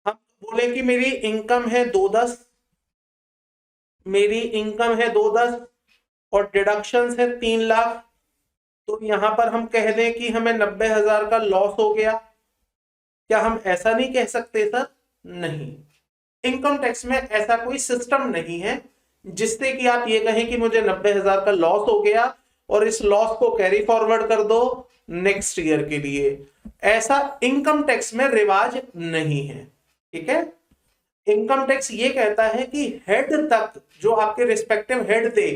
हम बोले कि मेरी इनकम है 210, मेरी इनकम है 210 और डिडक्शंस है 3 लाख, तो यहां पर हम कह दें कि हमें 90,000 का लॉस हो गया। क्या हम ऐसा नहीं कह सकते सर? नहीं, इनकम टैक्स में ऐसा कोई सिस्टम नहीं है जिससे कि आप ये कहें कि मुझे 90,000 का लॉस हो गया और इस लॉस को कैरी फॉरवर्ड कर दो नेक्स्ट ईयर के लिए। ऐसा इनकम टैक्स में रिवाज नहीं है। ठीक है, इनकम टैक्स ये कहता है कि हेड तक, जो आपके रिस्पेक्टिव हेड थे,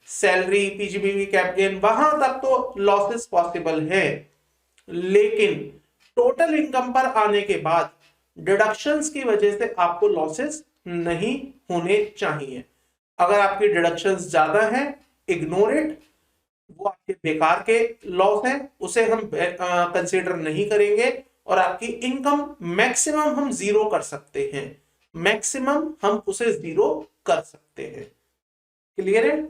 सैलरी, पीजीबीवी, कैप गेन, वहां तक तो लॉसेस पॉसिबल है, लेकिन टोटल इनकम पर आने के बाद डिडक्शंस की वजह से आपको लॉसेस नहीं होने चाहिए। अगर आपकी डिडक्शंस ज्यादा है, इग्नोर इट, वो आपके बेकार के लॉस है, उसे हम कंसीडर नहीं करेंगे। और आपकी इनकम मैक्सिमम हम जीरो कर सकते हैं, मैक्सिमम हम उसे जीरो कर सकते हैं। क्लियर है?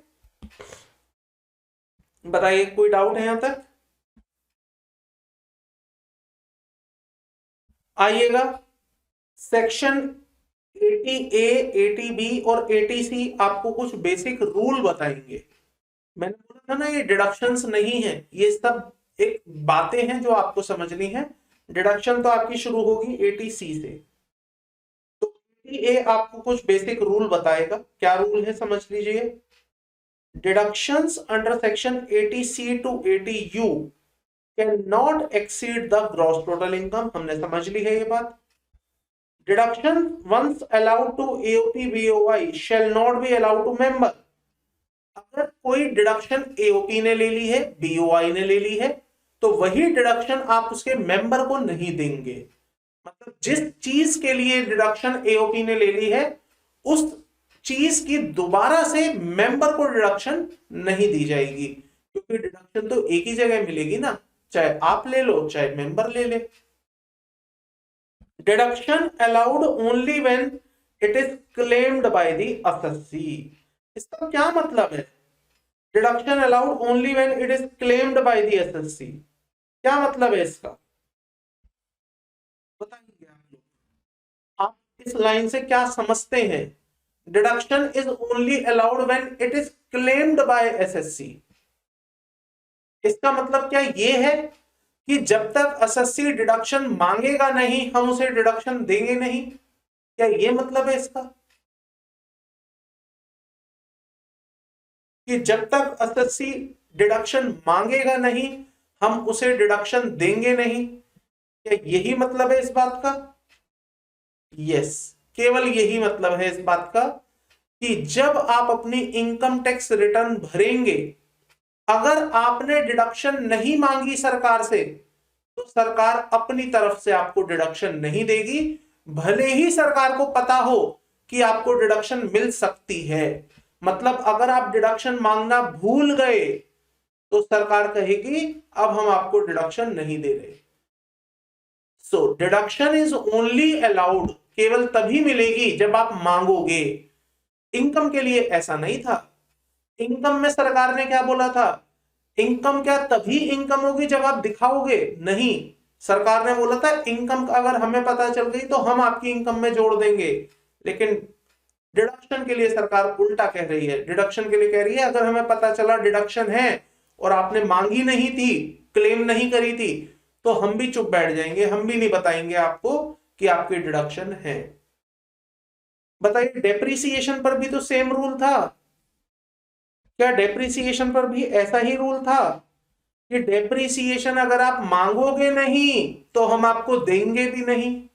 बताइए, कोई डाउट है यहां तक? आइएगा, सेक्शन 80A, 80B और 80C आपको कुछ बेसिक रूल बताएंगे। मैंने बोला था ना, ये डिडक्शंस नहीं है, ये सब एक बातें हैं जो आपको समझनी है। डिडक्शन तो आपकी शुरू होगी 80C से। तो 80A आपको कुछ बेसिक रूल बताएगा। क्या रूल है समझ लीजिए। Deductions under section 80C to 80U cannot exceed the gross total income. हमने समझ ली है ये बात। Deduction once allowed to AOP BOI shall not be allowed to member. अगर कोई डिडक्शन AOP ने ले ली है, BOI ने ले ली है, तो वही डिडक्शन आप उसके मेंबर को नहीं देंगे। मतलब जिस चीज के लिए डिडक्शन AOP ने ले ली है, उस चीज की दोबारा से मेंबर को डिडक्शन नहीं दी जाएगी, क्योंकि डिडक्शन तो एक ही जगह मिलेगी ना, चाहे आप ले लो चाहे मेंबर ले ले। Deduction allowed only when it is claimed by the assessee. इसका क्या मतलब है? Deduction allowed only when it is claimed by the assessee, क्या मतलब है इसका? बताइए आप लोग, आप इस लाइन से क्या समझते हैं? Deduction is only allowed when it is claimed by SSC. इसका मतलब क्या ये है कि जब तक एसएससी डिडक्शन मांगेगा नहीं, हम उसे डिडक्शन देंगे नहीं? क्या ये मतलब है इसका कि जब तक एसएससी डिडक्शन मांगेगा नहीं, हम उसे डिडक्शन देंगे नहीं? क्या यही मतलब है इस बात का? यस, केवल यही मतलब है इस बात का कि जब आप अपनी इनकम टैक्स रिटर्न भरेंगे, अगर आपने डिडक्शन नहीं मांगी सरकार से, तो सरकार अपनी तरफ से आपको डिडक्शन नहीं देगी, भले ही सरकार को पता हो कि आपको डिडक्शन मिल सकती है। मतलब अगर आप डिडक्शन मांगना भूल गए, तो सरकार कहेगी अब हम आपको डिडक्शन नहीं दे रहे। सो डिडक्शन इज ओनली अलाउड, केवल तभी मिलेगी जब आप मांगोगे। इनकम के लिए ऐसा नहीं था। इनकम में सरकार ने क्या बोला था? इनकम क्या तभी इनकम होगी जब आप दिखाओगे? नहीं, सरकार ने बोला था इनकम अगर हमें पता चल गई तो हम आपकी इनकम में जोड़ देंगे। लेकिन डिडक्शन के लिए सरकार उल्टा कह रही है। डिडक्शन के लिए कह रही है अगर हमें पता चला डिडक्शन है और आपने मांगी नहीं थी, क्लेम नहीं करी थी, तो हम भी चुप बैठ जाएंगे, हम भी नहीं बताएंगे आपको कि आपकी डिडक्शन है। बताइए, डेप्रिसिएशन पर भी तो सेम रूल था। क्या डेप्रिसिएशन पर भी ऐसा ही रूल था कि डेप्रिसिएशन अगर आप मांगोगे नहीं तो हम आपको देंगे भी नहीं?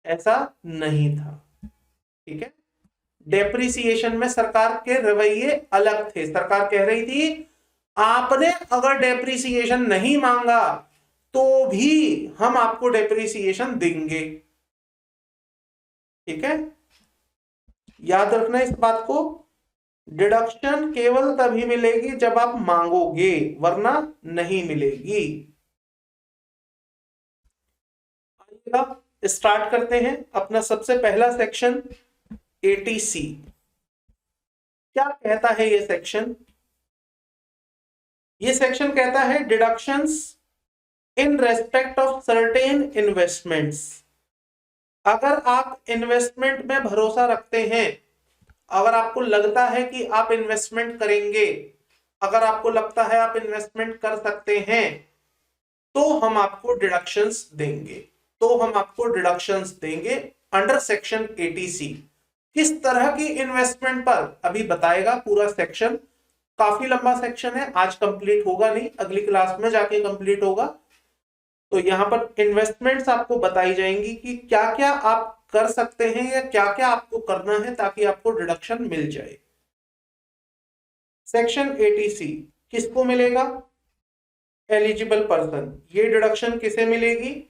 ऐसा नहीं था। ठीक है, डेप्रिसिएशन में सरकार के रवैये अलग थे। सरकार कह रही थी आपने अगर डेप्रिसिएशन नहीं मांगा तो भी हम आपको डेप्रिसिएशन देंगे। ठीक है, याद रखना इस बात को। डिडक्शन केवल तभी मिलेगी जब आप मांगोगे, वरना नहीं मिलेगी। आइएगा, स्टार्ट करते हैं अपना सबसे पहला सेक्शन 80C। क्या कहता है ये सेक्शन? ये सेक्शन कहता है deductions in respect of certain investments. अगर आप इन्वेस्टमेंट में भरोसा रखते हैं, अगर आपको लगता है कि आप इन्वेस्टमेंट करेंगे, अगर आपको लगता है आप इन्वेस्टमेंट कर सकते हैं, तो हम आपको डिडक्शंस देंगे। तो हम आपको डिडक्शंस देंगे अंडर सेक्शन 80C। किस तरह की इन्वेस्टमेंट पर अभी बताएगा पूरा सेक्शन। काफी लंबा सेक्शन है, आज कंप्लीट होगा नहीं, अगली क्लास में जाके कंप्लीट होगा। तो यहां पर इन्वेस्टमेंट्स आपको बताई जाएंगी कि क्या क्या आप कर सकते हैं या क्या क्या आपको करना है ताकि आपको डिडक्शन मिल जाए। सेक्शन 80C किसको मिलेगा? एलिजिबल पर्सन, ये डिडक्शन किसे मिलेगी?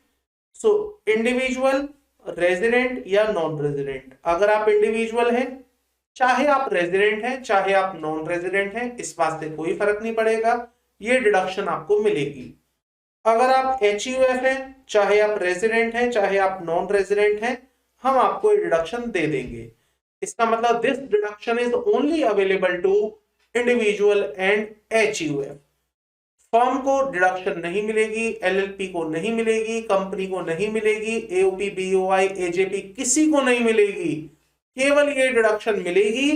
सो इंडिविजुअल, रेजिडेंट या नॉन रेजिडेंट। अगर आप इंडिविजुअल हैं, चाहे आप रेजिडेंट हैं चाहे आप नॉन रेजिडेंट हैं, इस बात से कोई फर्क नहीं पड़ेगा, ये डिडक्शन आपको मिलेगी। अगर आप HUF हैं, चाहे आप रेजिडेंट हैं चाहे आप नॉन रेजिडेंट हैं, हम आपको ये डिडक्शन दे देंगे। इसका मतलब this deduction is only available to individual and HUF। Firm को डिडक्शन नहीं मिलेगी, LLP को नहीं मिलेगी, कंपनी को नहीं मिलेगी, AOP, BOI, AJP किसी को नहीं मिलेगी। केवल ये डिडक्शन मिलेगी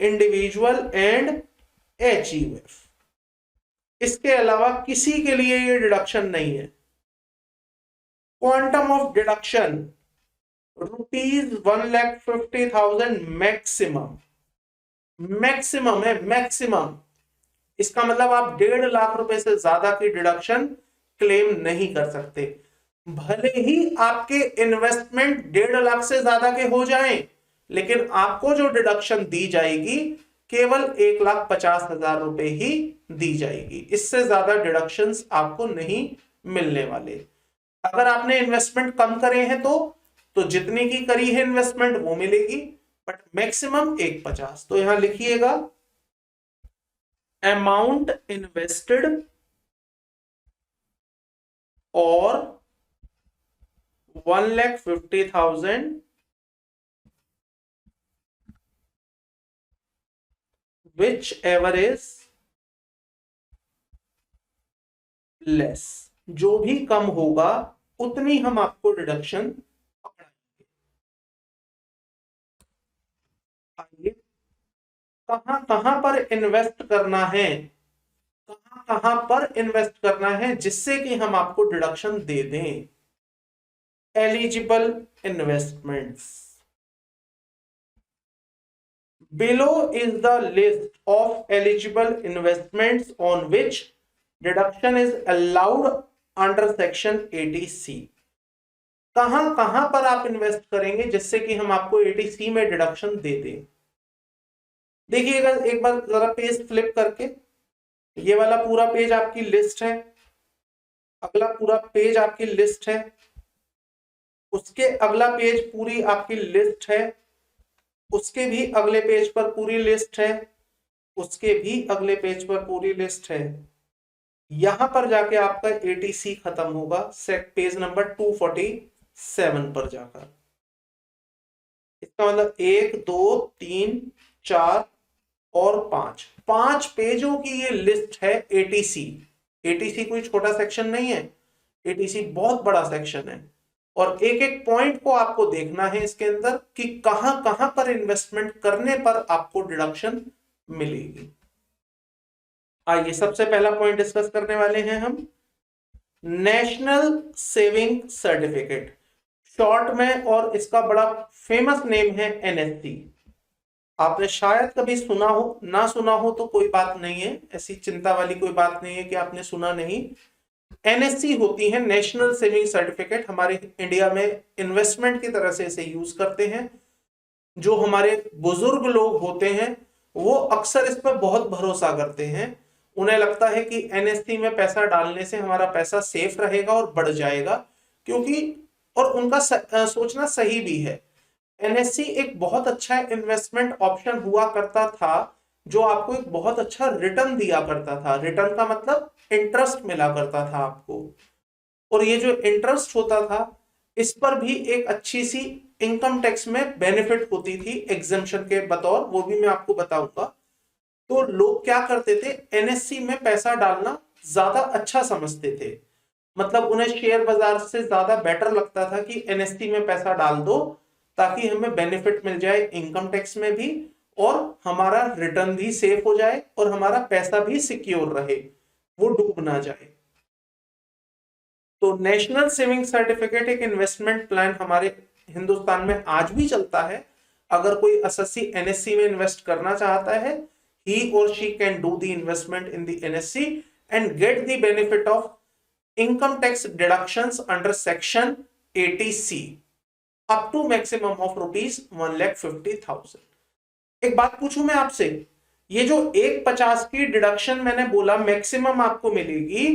इंडिविजुअल एंड HUF। इसके अलावा किसी के लिए ये डिडक्शन नहीं है। Quantum of deduction ₹1,50,000 maximum, maximum है, मैक्सिमम। इसका मतलब आप 1.5 लाख रुपए से ज्यादा की डिडक्शन क्लेम नहीं कर सकते। भले ही आपके इन्वेस्टमेंट 1.5 लाख से ज्यादा के हो जाएं, लेकिन आपको जो डिडक्शन दी जाएगी केवल 1,50,000 रुपए ही दी जाएगी। इससे ज्यादा डिडक्शंस आपको नहीं मिलने वाले। अगर आपने इन्वेस्टमेंट कम करे हैं तो जितनी की करी है इन्वेस्टमेंट वो मिलेगी, बट मैक्सिमम 1,50,000। तो यहां लिखिएगा अमाउंट इन्वेस्टेड और 1,50,000 विच एवर इज लेस। जो भी कम होगा उतनी हम आपको डिडक्शन पकड़ाएंगे। आइए, कहां कहां पर इन्वेस्ट करना है, कहां कहां पर इन्वेस्ट करना है जिससे कि हम आपको डिडक्शन दे दें। Eligible investments, below is the list of eligible investments on which deduction is allowed under section 80C। कहां कहां पर आप इन्वेस्ट करेंगे जिससे कि हम आपको 80C में डिडक्शन दे दें। देखिएगा एक बार जरा पेज फ्लिप करके, ये वाला पूरा पेज आपकी लिस्ट है, अगला पूरा पेज आपकी लिस्ट है, उसके अगला पेज पूरी आपकी लिस्ट है, उसके भी अगले पेज पर पूरी लिस्ट है, उसके भी अगले पेज पर पूरी लिस्ट है। यहां पर जाके आपका 80C खत्म होगा पेज नंबर 247 पर जाकर। इसका मतलब 1 2 3 4 और 5 पेजों की ये लिस्ट है 80C। 80C कोई छोटा सेक्शन नहीं है, 80C बहुत बड़ा सेक्शन है और एक एक पॉइंट को आपको देखना है इसके अंदर कि कहां कहां पर इन्वेस्टमेंट करने पर आपको डिडक्शन मिलेगी। आइए सबसे पहला पॉइंट डिस्कस करने वाले हैं हम, नेशनल सेविंग सर्टिफिकेट, शॉर्ट में, और इसका बड़ा फेमस नेम है NSC। आपने शायद कभी सुना हो, ना सुना हो तो कोई बात नहीं है, ऐसी चिंता वाली कोई बात नहीं है कि आपने सुना नहीं। NSC होती है नेशनल सेविंग सर्टिफिकेट, हमारे इंडिया में इन्वेस्टमेंट की तरह से इसे यूज करते हैं। जो हमारे बुजुर्ग लोग होते हैं वो अक्सर इस पर बहुत भरोसा करते हैं, उन्हें लगता है कि NSC में पैसा डालने से हमारा पैसा सेफ रहेगा और बढ़ जाएगा, क्योंकि और उनका सोचना सही भी है। NSC एक बहुत अच्छा इन्वेस्टमेंट ऑप्शन हुआ करता था जो आपको एक बहुत अच्छा रिटर्न दिया करता था। रिटर्न का मतलब इंटरेस्ट मिला करता था आपको, और ये जो इंटरेस्ट होता था इस पर भी एक अच्छी सी इनकम टैक्स में बेनिफिट होती थी एग्जेम्पशन के बतौर, वो भी मैं आपको बताऊंगा। तो लोग क्या करते थे, NSC में पैसा डालना ज्यादा अच्छा समझते थे, मतलब उन्हें शेयर बाजार से ज्यादा बेटर लगता था कि NSC में पैसा डाल दो ताकि हमें बेनिफिट मिल जाए इनकम टैक्स में भी, और हमारा रिटर्न भी सेफ हो जाए और हमारा पैसा भी सिक्योर रहे, वो डूब ना जाए। तो नेशनल सेविंग सर्टिफिकेट एक इन्वेस्टमेंट प्लान हमारे हिंदुस्तान में आज भी चलता है। अगर कोई एसएससी NSC में इन्वेस्ट करना चाहता है, he or she can do the investment in the NSC and get the benefit of income tax deductions under section 80C up to maximum of ₹1,50,000। एक बात पूछूं मैं आपसे, ये जो 150 की डिडक्शन मैंने बोला मैक्सिमम आपको मिलेगी,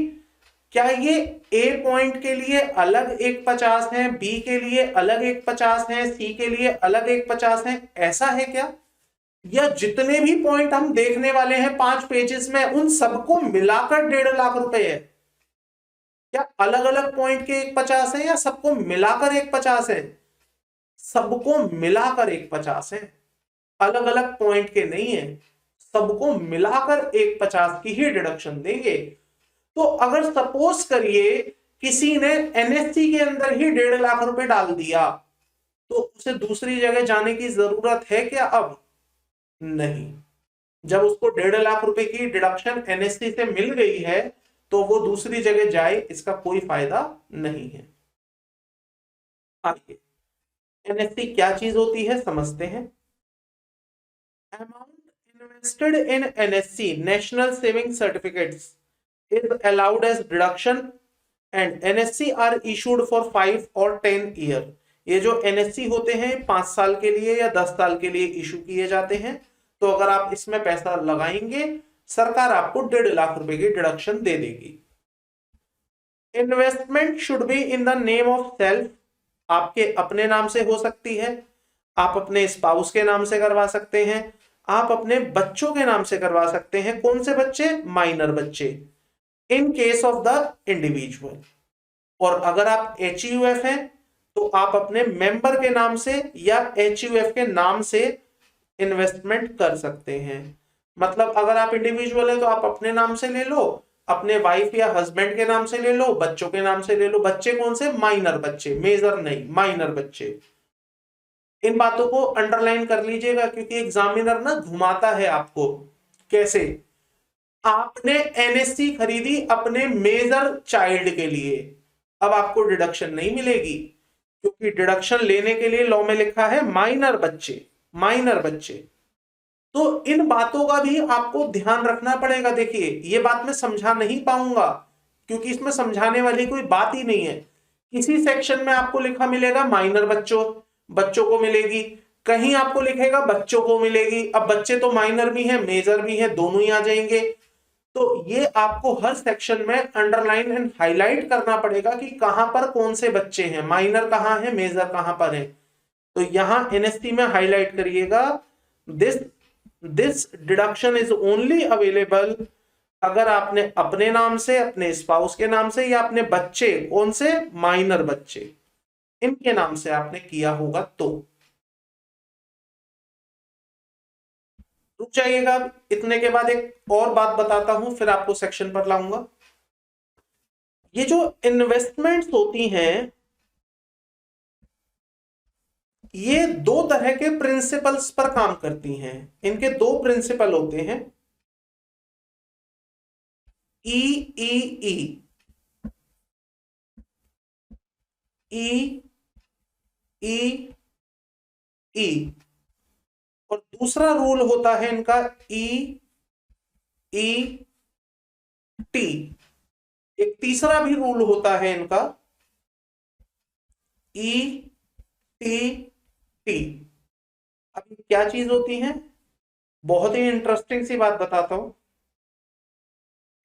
क्या ये ए पॉइंट के लिए अलग 150 है, बी के लिए अलग 150 है, सी के लिए अलग 150 है, ऐसा है क्या? या जितने भी पॉइंट हम देखने वाले हैं 5 पेजेस में उन सबको मिलाकर 1.5 लाख रुपए है? क्या अलग अलग पॉइंट के 150 है या सबको मिलाकर 150 है? सबको मिलाकर 150 है, अलग अलग पॉइंट के नहीं है, सबको मिलाकर 150 की ही डिडक्शन देंगे। तो अगर सपोज करिए किसी ने एनएससी के अंदर ही 1.5 लाख रुपए डाल दिया, तो उसे दूसरी जगह जाने की जरूरत है क्या? अब नहीं। जब उसको 1.5 लाख रुपए की डिडक्शन एनएससी से मिल गई है तो वो दूसरी जगह जाए, इसका कोई फायदा नहीं है। आइए एनएससी क्या चीज होती है समझते हैं। Amount invested in NSC national saving certificates is allowed as deduction and NSC are issued for 5 और 10 ईयर। ये जो NSC होते हैं 5 साल के लिए या 10 साल के लिए इशू किए जाते हैं। तो अगर आप इसमें पैसा लगाएंगे सरकार आपको 1.5 लाख रुपए की डिडक्शन दे देगी। Investment should be in the name of self, आपके अपने नाम से हो सकती है, आप अपने स्पाउस के नाम से करवा सकते हैं, आप अपने बच्चों के नाम से करवा सकते हैं। कौन से बच्चे? माइनर बच्चे, in case of the individual. और अगर आप HUF हैं तो आप अपने मेंबर के नाम से या HUF के नाम से इन्वेस्टमेंट कर सकते हैं। मतलब अगर आप इंडिविजुअल है तो आप अपने नाम से ले लो, अपने वाइफ या हस्बैंड के नाम से ले लो, बच्चों के नाम से ले लो। बच्चे कौन से? माइनर बच्चे, मेजर नहीं, माइनर बच्चे। इन बातों को अंडरलाइन कर लीजिएगा क्योंकि एग्जामिनर ना घुमाता है आपको। कैसे? आपने एनएससी खरीदी अपने मेजर चाइल्ड के लिए, अब आपको डिडक्शन नहीं मिलेगी क्योंकि डिडक्शन लेने के लिए लॉ में लिखा है माइनर बच्चे, माइनर बच्चे। तो इन बातों का भी आपको ध्यान रखना पड़ेगा। देखिए ये बात मैं समझा नहीं पाऊंगा क्योंकि इसमें समझाने वाली कोई बात ही नहीं है। किसी सेक्शन में आपको लिखा मिलेगा माइनर बच्चों, बच्चों को मिलेगी, कहीं आपको लिखेगा बच्चों को मिलेगी। अब बच्चे तो माइनर भी है मेजर भी है, दोनों ही आ जाएंगे। तो ये आपको हर सेक्शन में अंडरलाइन एंड हाईलाइट करना पड़ेगा कि कहां पर कौन से बच्चे हैं, माइनर कहां है, मेजर कहां पर है। तो यहां एनएससी में हाईलाइट करिएगा, this deduction is only available अगर आपने अपने नाम से, अपने स्पाउस के नाम से या अपने बच्चे, कौन से? माइनर बच्चे, इनके नाम से आपने किया होगा तो। रुक जाइएगा, इतने के बाद एक और बात बताता हूं फिर आपको सेक्शन पर लाऊंगा। ये जो इन्वेस्टमेंट्स होती हैं ये 2 तरह के प्रिंसिपल्स पर काम करती हैं। इनके 2 प्रिंसिपल होते हैं, ई ई ई ई ई ई और दूसरा रूल होता है इनका ई ई टी। एक तीसरा भी रूल होता है इनका ई टी टी। अब क्या चीज होती है? बहुत ही इंटरेस्टिंग सी बात बताता हूं।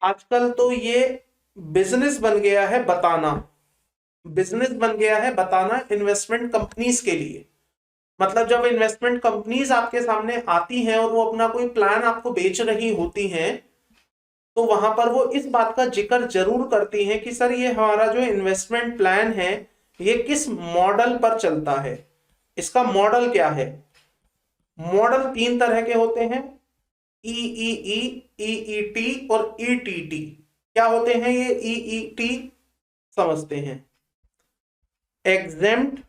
आजकल तो ये बिजनेस बन गया है बताना, बिजनेस बन गया है बताना इन्वेस्टमेंट कंपनीज के लिए। मतलब जब इन्वेस्टमेंट कंपनीज आपके सामने आती हैं और वो अपना कोई प्लान आपको बेच रही होती हैं तो वहां पर वो इस बात का जिक्र जरूर करती हैं कि सर ये हमारा जो इन्वेस्टमेंट प्लान है ये किस मॉडल पर चलता है, इसका मॉडल क्या है। मॉडल 3 तरह के होते हैं, ईईई, ईईटी और ईटीटी। क्या होते हैं ये ईईटी? समझते हैं। Exempt,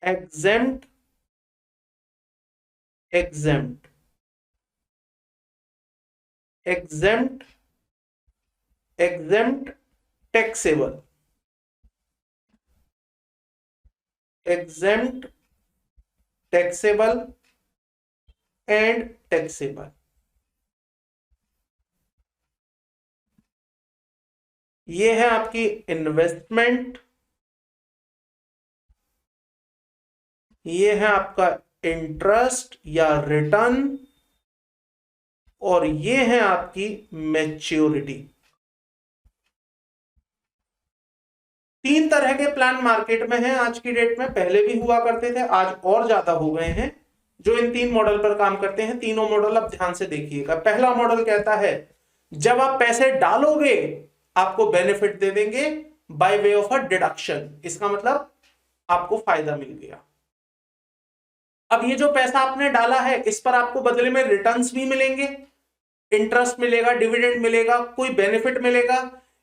exempt, exempt, exempt, exempt, taxable, exempt, taxable and taxable. ये है आपकी इन्वेस्टमेंट, ये है आपका इंटरेस्ट या रिटर्न, और ये है आपकी मैच्योरिटी। तीन तरह के प्लान मार्केट में हैं आज की डेट में, पहले भी हुआ करते थे, आज और ज्यादा हो गए हैं जो इन तीन मॉडल पर काम करते हैं। तीनों मॉडल अब ध्यान से देखिएगा। पहला मॉडल कहता है जब आप पैसे डालोगे आपको बेनिफिट दे देंगे by way of a deduction, इसका मतलब आपको फायदा मिल गया। अब ये जो पैसा आपने डाला है इस पर आपको बदले में रिटर्न्स भी मिलेंगे, इंटरेस्ट मिलेगा, डिविडेंड मिलेगा, कोई बेनिफिट मिलेगा।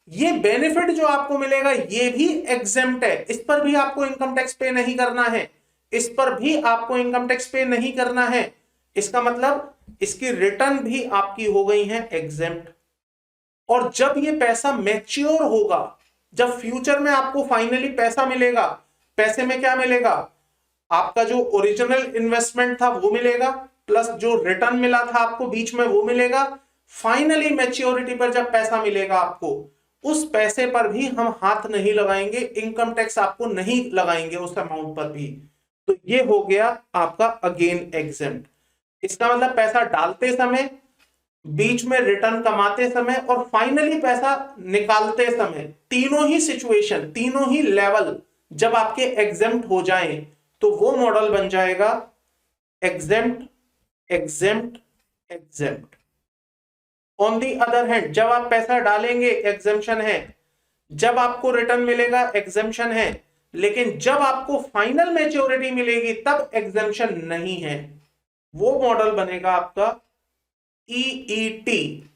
ये बेनिफिट जो आपको मिलेगा ये भी एग्जेम्प्ट है, इस पर भी आपको इनकम टैक्स पे नहीं करना है, इस पर भी आपको इनकम टैक्स पे नहीं करना है। इसका मतलब इसकी रिटर्न भी आपकी हो गई है एग्जेम्प्ट। और जब ये पैसा मैच्योर होगा, जब फ्यूचर में आपको फाइनली पैसा मिलेगा, पैसे में क्या मिलेगा, आपका जो ओरिजिनल इन्वेस्टमेंट था वो मिलेगा, प्लस जो रिटर्न मिला था आपको बीच में वो मिलेगा। फाइनली मैच्योरिटी पर जब पैसा मिलेगा आपको, उस पैसे पर भी हम हाथ नहीं लगाएंगे, इनकम टैक्स आपको नहीं लगाएंगे उस अमाउंट पर भी। तो ये हो गया आपका अगेन एग्जेम्प्ट। इसका मतलब पैसा डालते समय, बीच में रिटर्न कमाते समय और फाइनली पैसा निकालते समय, तीनों ही सिचुएशन, तीनों ही लेवल जब आपके एग्जेम्प्ट हो जाएं तो वो मॉडल बन जाएगा exempt exempt exempt. On the other hand जब आप पैसा डालेंगे एग्जेम्पशन है, जब आपको रिटर्न मिलेगा एग्जेम्पशन है, लेकिन जब आपको फाइनल मैच्योरिटी मिलेगी तब एग्जेम्पशन नहीं है, वो मॉडल बनेगा आपका ईईटी।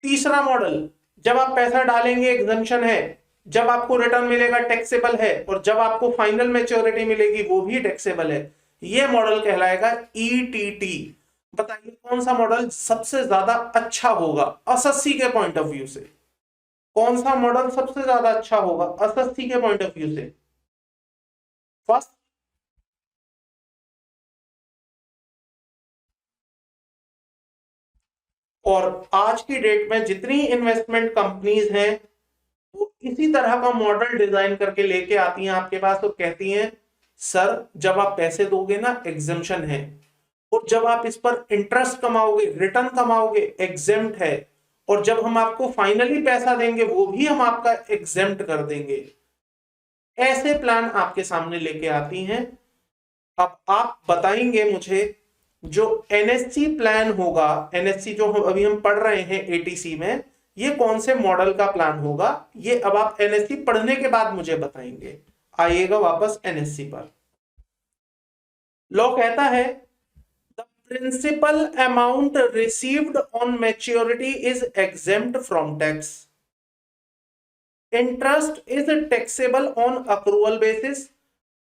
तीसरा मॉडल जब आप पैसा डालेंगे एग्जेम्पशन है, जब आपको रिटर्न मिलेगा टैक्सेबल है, और जब आपको फाइनल मैच्योरिटी मिलेगी वो भी टैक्सेबल है, ये मॉडल कहलाएगा ईटीटी। बताइए कौन सा मॉडल सबसे ज्यादा अच्छा होगा एसएससी के पॉइंट ऑफ व्यू से? कौन सा मॉडल सबसे ज्यादा अच्छा होगा एसएससी के पॉइंट ऑफ व्यू से? फर्स्ट, और आज की डेट में जितनी इन्वेस्टमेंट कंपनीज हैं वो इसी तरह का मॉडल डिजाइन करके लेके आती हैं आपके पास, तो कहती हैं सर जब आप पैसे दोगे ना एग्जेम्पशन है, और जब आप इस पर इंटरेस्ट कमाओगे, रिटर्न कमाओगे एग्जेम्प्ट है, और जब हम आपको फाइनली पैसा देंगे वो भी हम आपका एग्जेम्प्ट कर देंगे। ऐसे प्लान आपके सामने लेके आती हैं। अब आप बताएंगे मुझे जो एनएससी प्लान होगा, एनएससी जो अभी हम पढ़ रहे हैं एटीसी में, ये कौन से मॉडल का प्लान होगा, ये अब आप एनएससी पढ़ने के बाद मुझे बताएंगे। आइएगा वापस एनएससी पर। लॉ कहता है the principal amount received on maturity is exempt from tax, interest is taxable on accrual basis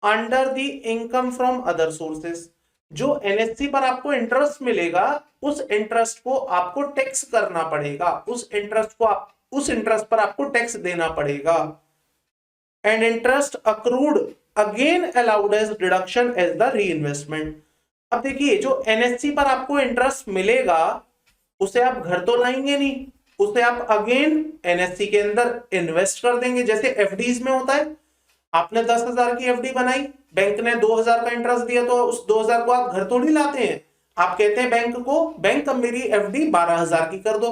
under the income from other sources. जो एनएससी पर आपको इंटरेस्ट मिलेगा उस इंटरेस्ट को आपको टैक्स करना पड़ेगा, उस इंटरेस्ट पर आपको टैक्स देना पड़ेगा। And interest accrued again allowed as deduction as the reinvestment. अब देखिए जो एनएससी पर आपको इंटरेस्ट मिलेगा उसे आप घर तो लाएंगे नहीं, उसे आप अगेन एनएससी के अंदर इन्वेस्ट कर देंगे। जैसे एफडीज में होता है, आपने 10,000 की एफडी बनाई, बैंक ने 2,000 का इंटरेस्ट दिया, तो उस 2,000 को आप घर थोड़ी लाते हैं, आप कहते हैं बैंक को, बैंक अब मेरी एफडी 12,000 की कर दो।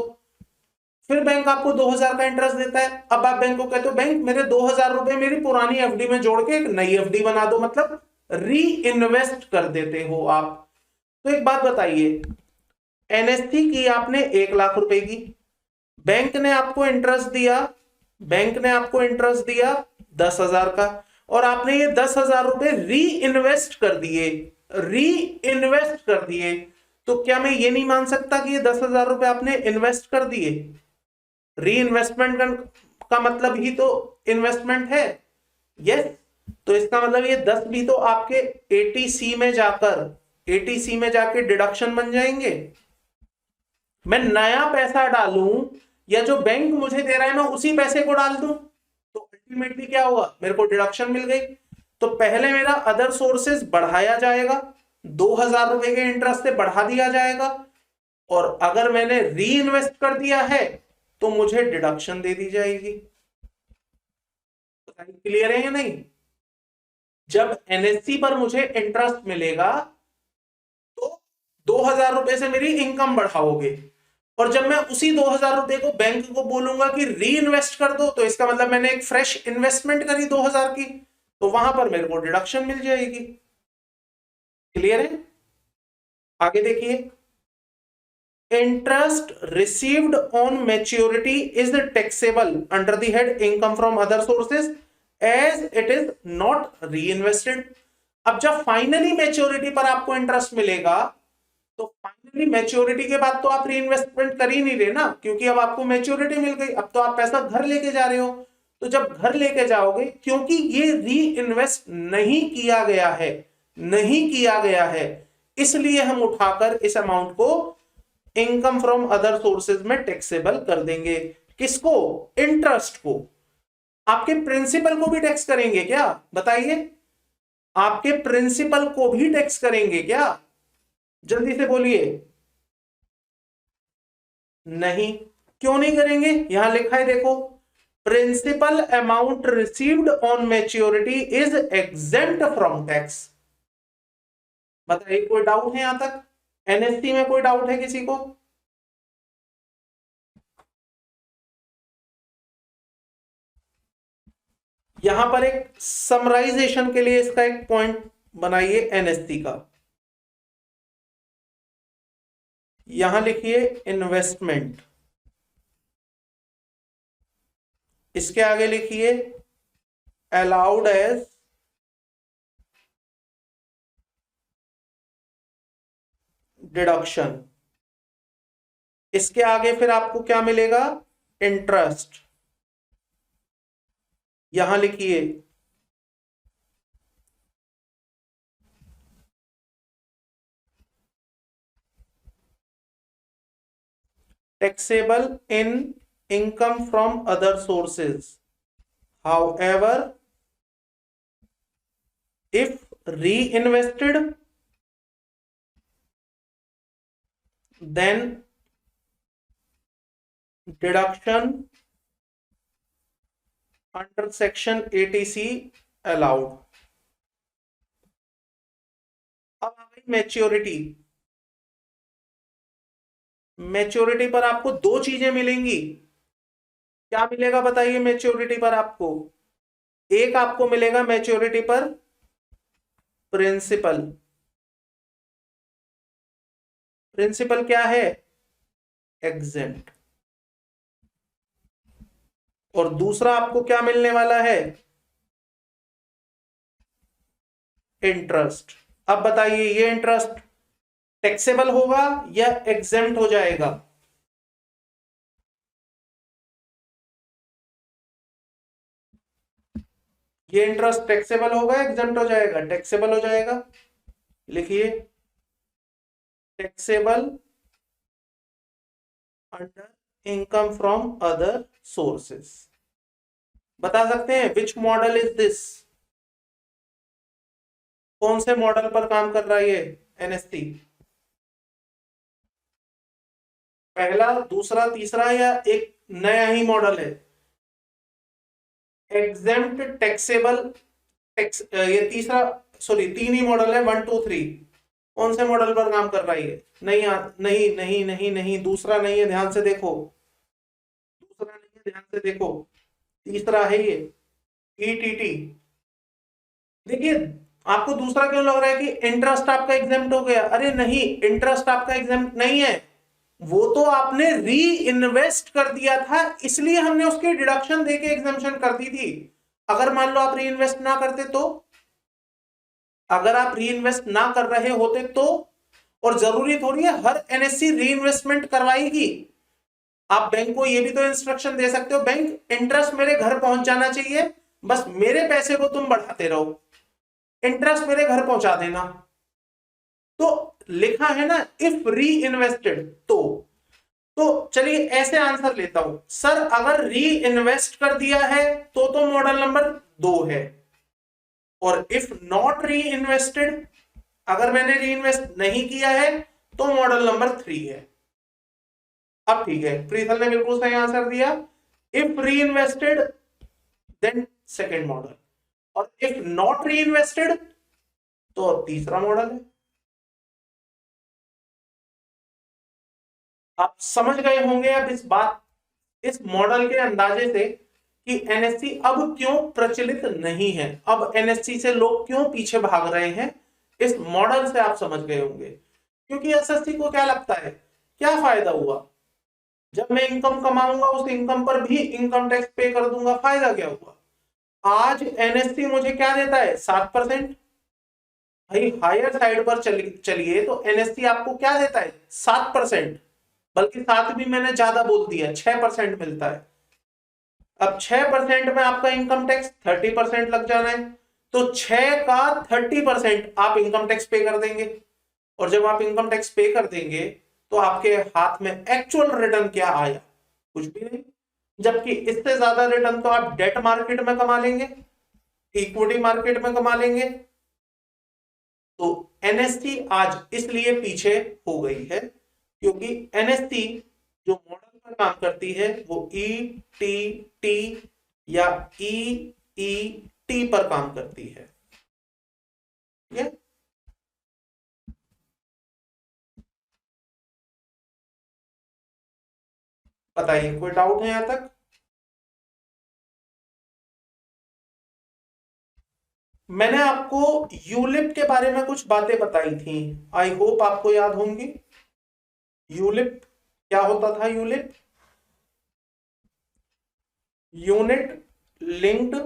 फिर बैंक आपको 2,000 का इंटरेस्ट देता है, अब आप बैंक को कहते हो बैंक मेरे 2,000 रुपए मेरी पुरानी एफडी में जोड़ के एक नई एफडी बना दो, मतलब री इन्वेस्ट कर देते हो आप। तो एक बात बताइए, एनएससी की आपने 1,00,000 रुपए की, बैंक ने आपको इंटरेस्ट दिया, बैंक ने आपको इंटरेस्ट दिया 10,000 का, और आपने ये 10,000 रुपए री इन्वेस्ट कर दिए, री इन्वेस्ट कर दिए, तो क्या मैं ये नहीं मान सकता कि ये 10,000 रुपए आपने इन्वेस्ट कर दिए? री इन्वेस्टमेंट का मतलब ही तो इन्वेस्टमेंट है, यस। तो इसका मतलब ये 10 भी तो आपके एटीसी में जाकर डिडक्शन बन जाएंगे। मैं नया पैसा डालूं या जो बैंक मुझे दे रहा है मैं उसी पैसे को डाल दूं, तो अल्टीमेटली क्या होगा, मेरे को डिडक्शन मिल गई। तो पहले मेरा अदर सोर्सेस बढ़ाया जाएगा, 2,000 रुपए के इंटरेस्ट से बढ़ा दिया जाएगा, और अगर मैंने री इन्वेस्ट कर दिया है तो मुझे डिडक्शन दे दी जाएगी। क्लियर है या नहीं? जब एनएससी पर मुझे इंटरेस्ट मिलेगा 2000 रुपए से मेरी इनकम बढ़ाओगे, और जब मैं उसी 2000 रुपए को बैंक को बोलूंगा कि री इन्वेस्ट कर दो, तो इसका मतलब मैंने एक फ्रेश इन्वेस्टमेंट करी 2000 की, तो वहां पर मेरे को डिडक्शन मिल जाएगी। क्लियर है? आगे देखिए, interest received on maturity is taxable under the head income from other sources as it is not reinvested. अब जब फाइनली मैच्योरिटी पर आपको इंटरेस्ट मिलेगा, तो फाइनली मैच्योरिटी के बाद तो आप री इन्वेस्टमेंट कर ही नहीं रहे ना, क्योंकि अब आपको मैच्योरिटी मिल गई, अब तो आप पैसा घर लेके जा रहे हो। तो जब घर लेके जाओगे, क्योंकि ये री इन्वेस्ट नहीं किया गया है, नहीं किया गया है, इसलिए हम उठाकर इस अमाउंट को इनकम फ्रॉम अदर सोर्सेज में टैक्सेबल कर देंगे। किसको? इंटरेस्ट को। आपके प्रिंसिपल को भी टैक्स करेंगे क्या? बताइए, आपके प्रिंसिपल को भी टैक्स करेंगे क्या? जल्दी से बोलिए। नहीं। क्यों नहीं करेंगे? यहां लिखा है देखो, principal amount received on maturity is exempt from tax. बताइए, कोई डाउट है यहां तक? एनएससी में कोई डाउट है किसी को? यहां पर एक समराइजेशन के लिए इसका एक पॉइंट बनाइए एनएससी का। यहां लिखिए इन्वेस्टमेंट, इसके आगे लिखिए अलाउड एज डिडक्शन, इसके आगे फिर आपको क्या मिलेगा? इंटरेस्ट। यहां लिखिए taxable in income from other sources. However, if reinvested, then deduction under section 80C allowed. अब आ गई मैच्योरिटी। मैच्योरिटी पर आपको दो चीजें मिलेंगी। क्या मिलेगा बताइए मैच्योरिटी पर आपको? एक आपको मिलेगा मैच्योरिटी पर प्रिंसिपल। प्रिंसिपल क्या है? एग्जेम्प्ट। और दूसरा आपको क्या मिलने वाला है? इंटरेस्ट। अब बताइए, ये इंटरेस्ट टैक्सेबल होगा या एग्जेम्प्ट हो जाएगा? ये इंटरेस्ट टैक्सेबल होगा, एग्जेम्प्ट हो जाएगा? टैक्सेबल हो जाएगा। लिखिए taxable under income from other sources. बता सकते हैं विच मॉडल इज दिस? कौन से मॉडल पर काम कर रहा है ये एनएससी? पहला, दूसरा, तीसरा, या एक नया ही मॉडल है? एग्जेम्प्ट, टैक्सेबल, टैक्स, ये तीसरा, सॉरी तीन ही मॉडल है, 1 2 3। कौन से मॉडल पर काम कर रहा है? नहीं नहीं नहीं नहीं नहीं, दूसरा नहीं है, ध्यान से देखो, दूसरा नहीं है, ध्यान से देखो, तीसरा है ये ईटीटी। देखिए, आपको दूसरा क्यों लग रहा है कि इंटरेस्ट आपका एग्जेम्प्ट हो गया? अरे नहीं, इंटरेस्ट आपका एग्जेम्प्ट नहीं है, वो तो आपने री इन्वेस्ट कर दिया था, इसलिए हमने उसकी डिडक्शन देके एग्जेम्पशन कर दी थी। अगर मान लो आप री इन्वेस्ट ना करते तो, अगर आप री इन्वेस्ट ना कर रहे होते तो, और जरूरी थोड़ी है हर एनएससी री इन्वेस्टमेंट करवाएगी। आप बैंक को ये भी तो इंस्ट्रक्शन दे सकते हो, बैंक इंटरेस्ट मेरे घर पहुंच जाना चाहिए, बस मेरे पैसे को तुम बढ़ाते रहो, इंटरेस्ट मेरे घर पहुंचा देना। तो लिखा है ना इफ री इन्वेस्टेड, तो चलिए ऐसे आंसर लेता हूं सर, अगर री इन्वेस्ट कर दिया है तो मॉडल नंबर 2 है, और इफ नॉट री इन्वेस्टेड, अगर मैंने री इन्वेस्ट नहीं किया है तो मॉडल नंबर 3 है। अब ठीक है, प्रीथल ने बिल्कुल सही आंसर दिया, इफ री इन्वेस्टेड देन सेकेंड मॉडल, और इफ नॉट री इन्वेस्टेड तो तीसरा मॉडल है। आप समझ गए होंगे अब इस मॉडल के अंदाजे से कि एनएससी अब क्यों प्रचलित नहीं है, अब एनएससी से लोग क्यों पीछे भाग रहे हैं, इस मॉडल से आप समझ गए होंगे। क्योंकि एसएससी को क्या लगता है, क्या फायदा हुआ जब मैं इनकम कमाऊंगा, उस इनकम पर भी इनकम टैक्स पे कर दूंगा, फायदा क्या हुआ। आज एनएससी मुझे क्या देता है, 7%। भाई हायर साइड पर चलिए तो एनएससी आपको क्या देता है, 7%, बल्कि 7 भी मैंने ज्यादा बोल दिया, 6% मिलता है। अब 6% में आपका इनकम टैक्स 30% लग जाना है, तो 6 का 30% आप इनकम टैक्स पे कर देंगे। और जब आप इनकम टैक्स पे कर देंगे तो आपके हाथ में एक्चुअल रिटर्न क्या आया, कुछ भी नहीं। जबकि इससे ज्यादा रिटर्न तो आप डेट मार्केट में कमा लेंगे, इक्विटी मार्केट में कमा लेंगे। तो एनएससी आज इसलिए पीछे हो गई है क्योंकि एनएससी जो मॉडल पर काम करती है वो ई टी टी या ई ई टी पर काम करती है। ठीक है, बताइए कोई डाउट है यहां तक। मैंने आपको यूलिप के बारे में कुछ बातें बताई थी, आई होप आपको याद होंगी। यूलिप क्या होता था, ULIP unit linked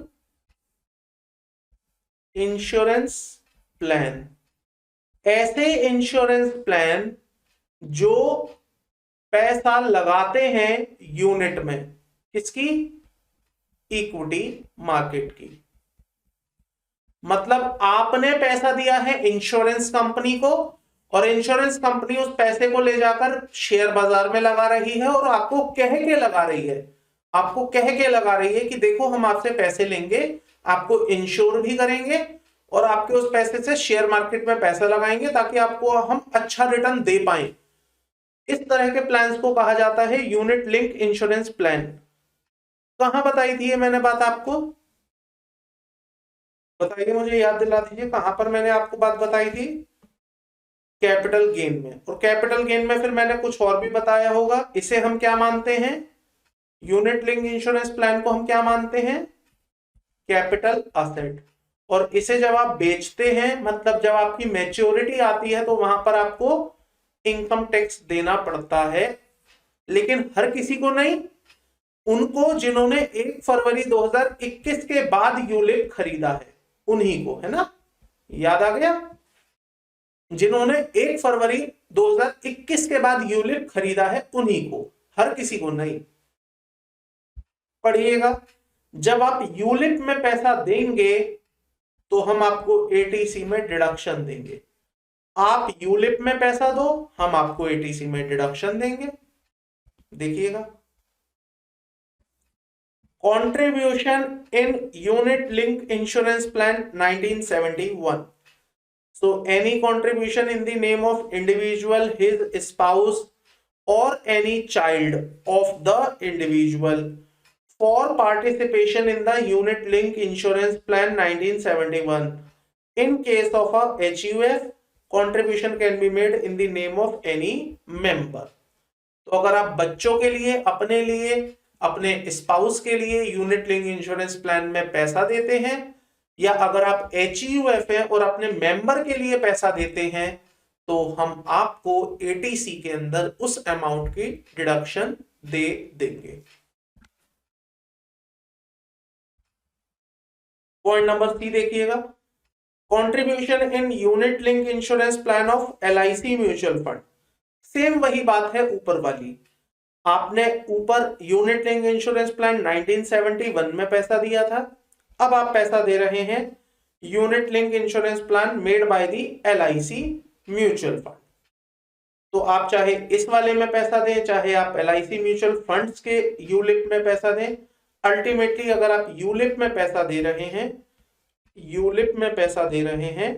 insurance plan, ऐसे इंश्योरेंस प्लान जो पैसा लगाते हैं यूनिट में, किसकी, इक्विटी मार्केट की। मतलब आपने पैसा दिया है इंश्योरेंस कंपनी को और इंश्योरेंस कंपनी उस पैसे को ले जाकर शेयर बाजार में लगा रही है और आपको कह के लगा रही है, आपको कह के लगा रही है कि देखो हम आपसे पैसे लेंगे, आपको इंश्योर भी करेंगे और आपके उस पैसे से शेयर मार्केट में पैसा लगाएंगे ताकि आपको हम अच्छा रिटर्न दे पाए। इस तरह के प्लान्स को कहा जाता है यूनिट लिंक इंश्योरेंस प्लान। कहां बताई थी ये मैंने बात आपको, बताइए मुझे, याद दिला दीजिए कहां पर मैंने आपको बात बताई थी। कैपिटल गेन में, और कैपिटल गेन में फिर मैंने कुछ और भी बताया होगा। इसे हम क्या मानते हैं, यूनिट लिंक इंश्योरेंस प्लान को हम क्या मानते हैं, कैपिटल असेट। और इसे जब आप बेचते हैं, मतलब जब आपकी मैच्योरिटी आती है, तो वहां पर आपको इनकम टैक्स देना पड़ता है। लेकिन हर किसी को नहीं, उनको जिन्होंने 1 फरवरी 2021 के बाद यूलिप खरीदा है उन्हीं को, है ना, याद आ गया। जिन्होंने 1 फरवरी 2021 के बाद यूलिप खरीदा है उन्हीं को, हर किसी को नहीं। पढ़िएगा, जब आप यूलिप में पैसा देंगे तो हम आपको एटीसी में डिडक्शन देंगे। आप यूलिप में पैसा दो, हम आपको एटीसी में डिडक्शन देंगे। देखिएगा, contribution in unit linked insurance plan 1971. So any contribution in the name of individual, his spouse or any child of the individual for participation in the unit linked insurance plan 1971. In case of a HUF, contribution can be made in the name of any member. तो अगर आप बच्चों के लिए, अपने लिए, अपने spouse के लिए यूनिट लिंक इंश्योरेंस प्लान में पैसा देते हैं, या अगर आप HUF है और अपने मेंबर के लिए पैसा देते हैं, तो हम आपको एटीसी के अंदर उस अमाउंट की डिडक्शन दे देंगे। पॉइंट नंबर सी देखिएगा, contribution in unit link insurance plan of LIC mutual fund. Same वही बात है ऊपर वाली, आपने ऊपर यूनिट लिंक इंश्योरेंस प्लान 1971 में पैसा दिया था, अब आप पैसा दे रहे हैं unit link insurance plan made by the LIC mutual fund. तो आप चाहे इस वाले में पैसा दें, चाहे आप LIC म्यूचुअल फंड्स के यूलिप में पैसा दें, अल्टीमेटली अगर आप यूलिप में पैसा दे रहे हैं, यूलिप में पैसा दे रहे हैं,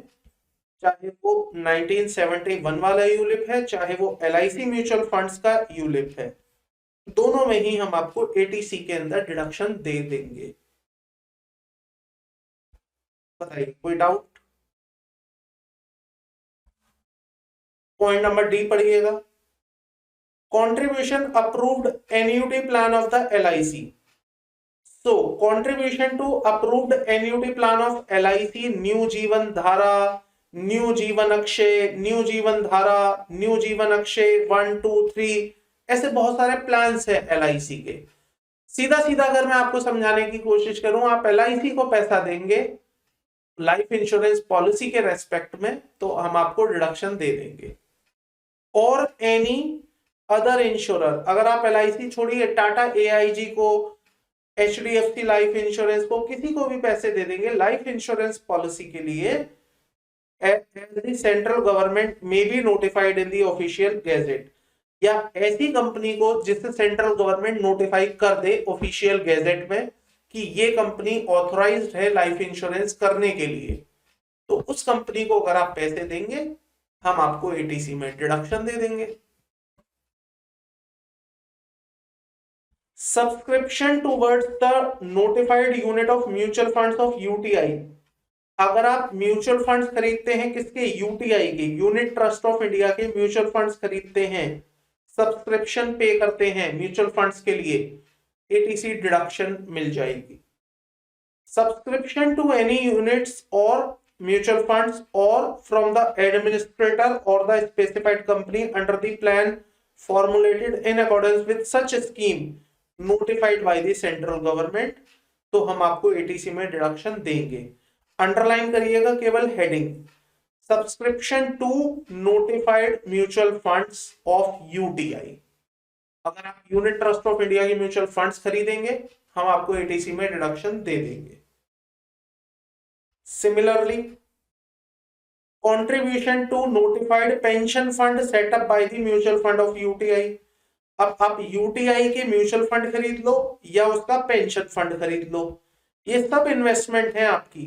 चाहे वो 1971 वाला यूलिप है, चाहे वो LIC म्यूचुअल फंड्स का यूलिप है, दोनों में ही हम आपको एटीसी के अंदर डिडक्शन दे देंगे। बताइए कोई डाउट। पॉइंट नंबर डी पढ़िएगा, contribution approved annuity plan of the LIC. So contribution to approved annuity plan of LIC, new जीवन धारा, न्यू जीवन अक्षय, न्यू जीवन धारा, न्यू जीवन अक्षय 1 2 3, ऐसे बहुत सारे प्लान्स है LIC के। सीधा सीधा अगर मैं आपको समझाने की कोशिश करूं, आप LIC को पैसा देंगे लाइफ इंश्योरेंस पॉलिसी के रेस्पेक्ट में, तो हम आपको डिडक्शन दे देंगे। और एनी अदर इंश्योरर, अगर आप LIC छोड़िए, टाटा AIG को, HDFC लाइफ इंश्योरेंस को, किसी को भी पैसे दे देंगे लाइफ इंश्योरेंस पॉलिसी के लिए, सेंट्रल गवर्नमेंट में be notified in the official gazette, या ऐसी कंपनी को जिससे सेंट्रल गवर्नमेंट नोटिफाई कर दे ऑफिशियल गैजेट में कि ये कंपनी ऑथराइज्ड है लाइफ इंश्योरेंस करने के लिए, तो उस कंपनी को अगर आप पैसे देंगे, हम आपको ATC में डिडक्शन दे देंगे। Subscription towards the notified unit of mutual funds of UTI, अगर आप म्यूचुअल फंड्स खरीदते हैं, किसके? UTI के, यूनिट ट्रस्ट ऑफ इंडिया के म्यूचुअल फंड्स खरीदते हैं, सब्सक्रिप्शन पे करते हैं म्यूचुअल फंड्स के लिए, ATC डिडक्शन मिल जाएगी। सब्सक्रिप्शन टू एनी यूनिट्स और म्यूचुअल फंड्स और फ्रॉम द एडमिनिस्ट्रेटर और the specified company under the plan formulated in accordance with such scheme notified by the central government, तो हम आपको ATC में डिडक्शन देंगे। अंडरलाइन करिएगा केवल heading, subscription to notified mutual funds of UTI, अगर आप यूनिट ट्रस्ट ऑफ इंडिया के म्यूचुअल फंड्स खरीदेंगे, हम आपको ATC में डिडक्शन दे देंगे। Similarly contribution to notified pension fund setup by the mutual fund of UTI, अब आप UTI के म्यूचुअल फंड खरीद लो या उसका पेंशन फंड खरीद लो, ये सब इन्वेस्टमेंट है आपकी,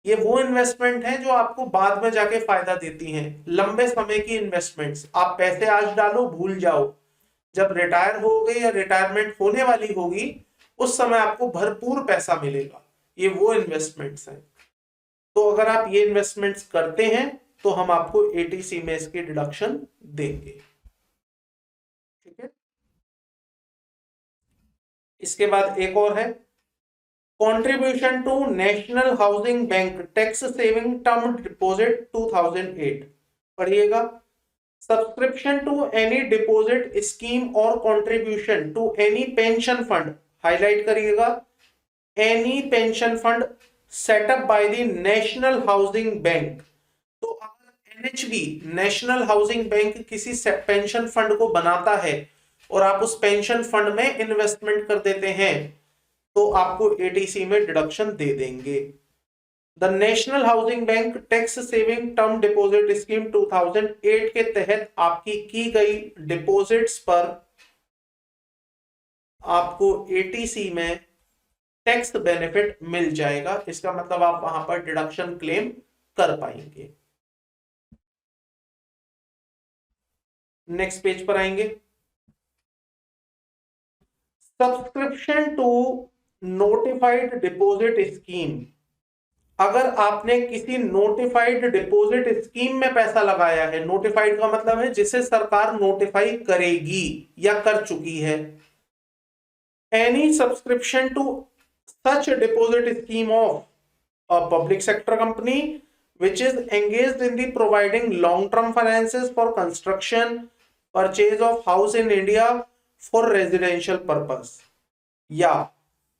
ये वो इन्वेस्टमेंट है जो आपको बाद में जाके फायदा देती हैं, लंबे समय की इन्वेस्टमेंट्स। आप पैसे आज डालो, भूल जाओ, जब रिटायर हो गए या रिटायरमेंट होने वाली होगी, उस समय आपको भरपूर पैसा मिलेगा, ये वो इन्वेस्टमेंट्स हैं। तो अगर आप ये इन्वेस्टमेंट्स करते हैं तो हम आपको ATC में इसकी डिडक्शन देंगे, ठीक है। इसके बाद एक और है, contribution to national housing bank tax saving term deposit 2008, पढ़िएगा। Subscription to any deposit scheme और contribution to any pension fund, highlight करिएगा, any pension fund setup by the national housing bank, तो अगर NHB नेशनल हाउसिंग बैंक किसी pension fund को बनाता है और आप उस पेंशन फंड में इन्वेस्टमेंट कर देते हैं, तो आपको ATC में डिडक्शन दे देंगे। The national housing bank tax saving term deposit scheme 2008 के तहत आपकी की गई डिपॉजिट्स पर आपको ATC में टैक्स बेनिफिट मिल जाएगा, इसका मतलब आप वहां पर डिडक्शन क्लेम कर पाएंगे। नेक्स्ट पेज पर आएंगे, subscription to notified deposit scheme, अगर आपने किसी नोटिफाइड डिपॉजिट स्कीम में पैसा लगाया है, नोटिफाइड का मतलब है जिसे सरकार नोटिफाई करेगी या कर चुकी है, any subscription to such a deposit scheme of a public sector company which is engaged in the providing long term finances for construction, purchase of house in India for residential purpose, yeah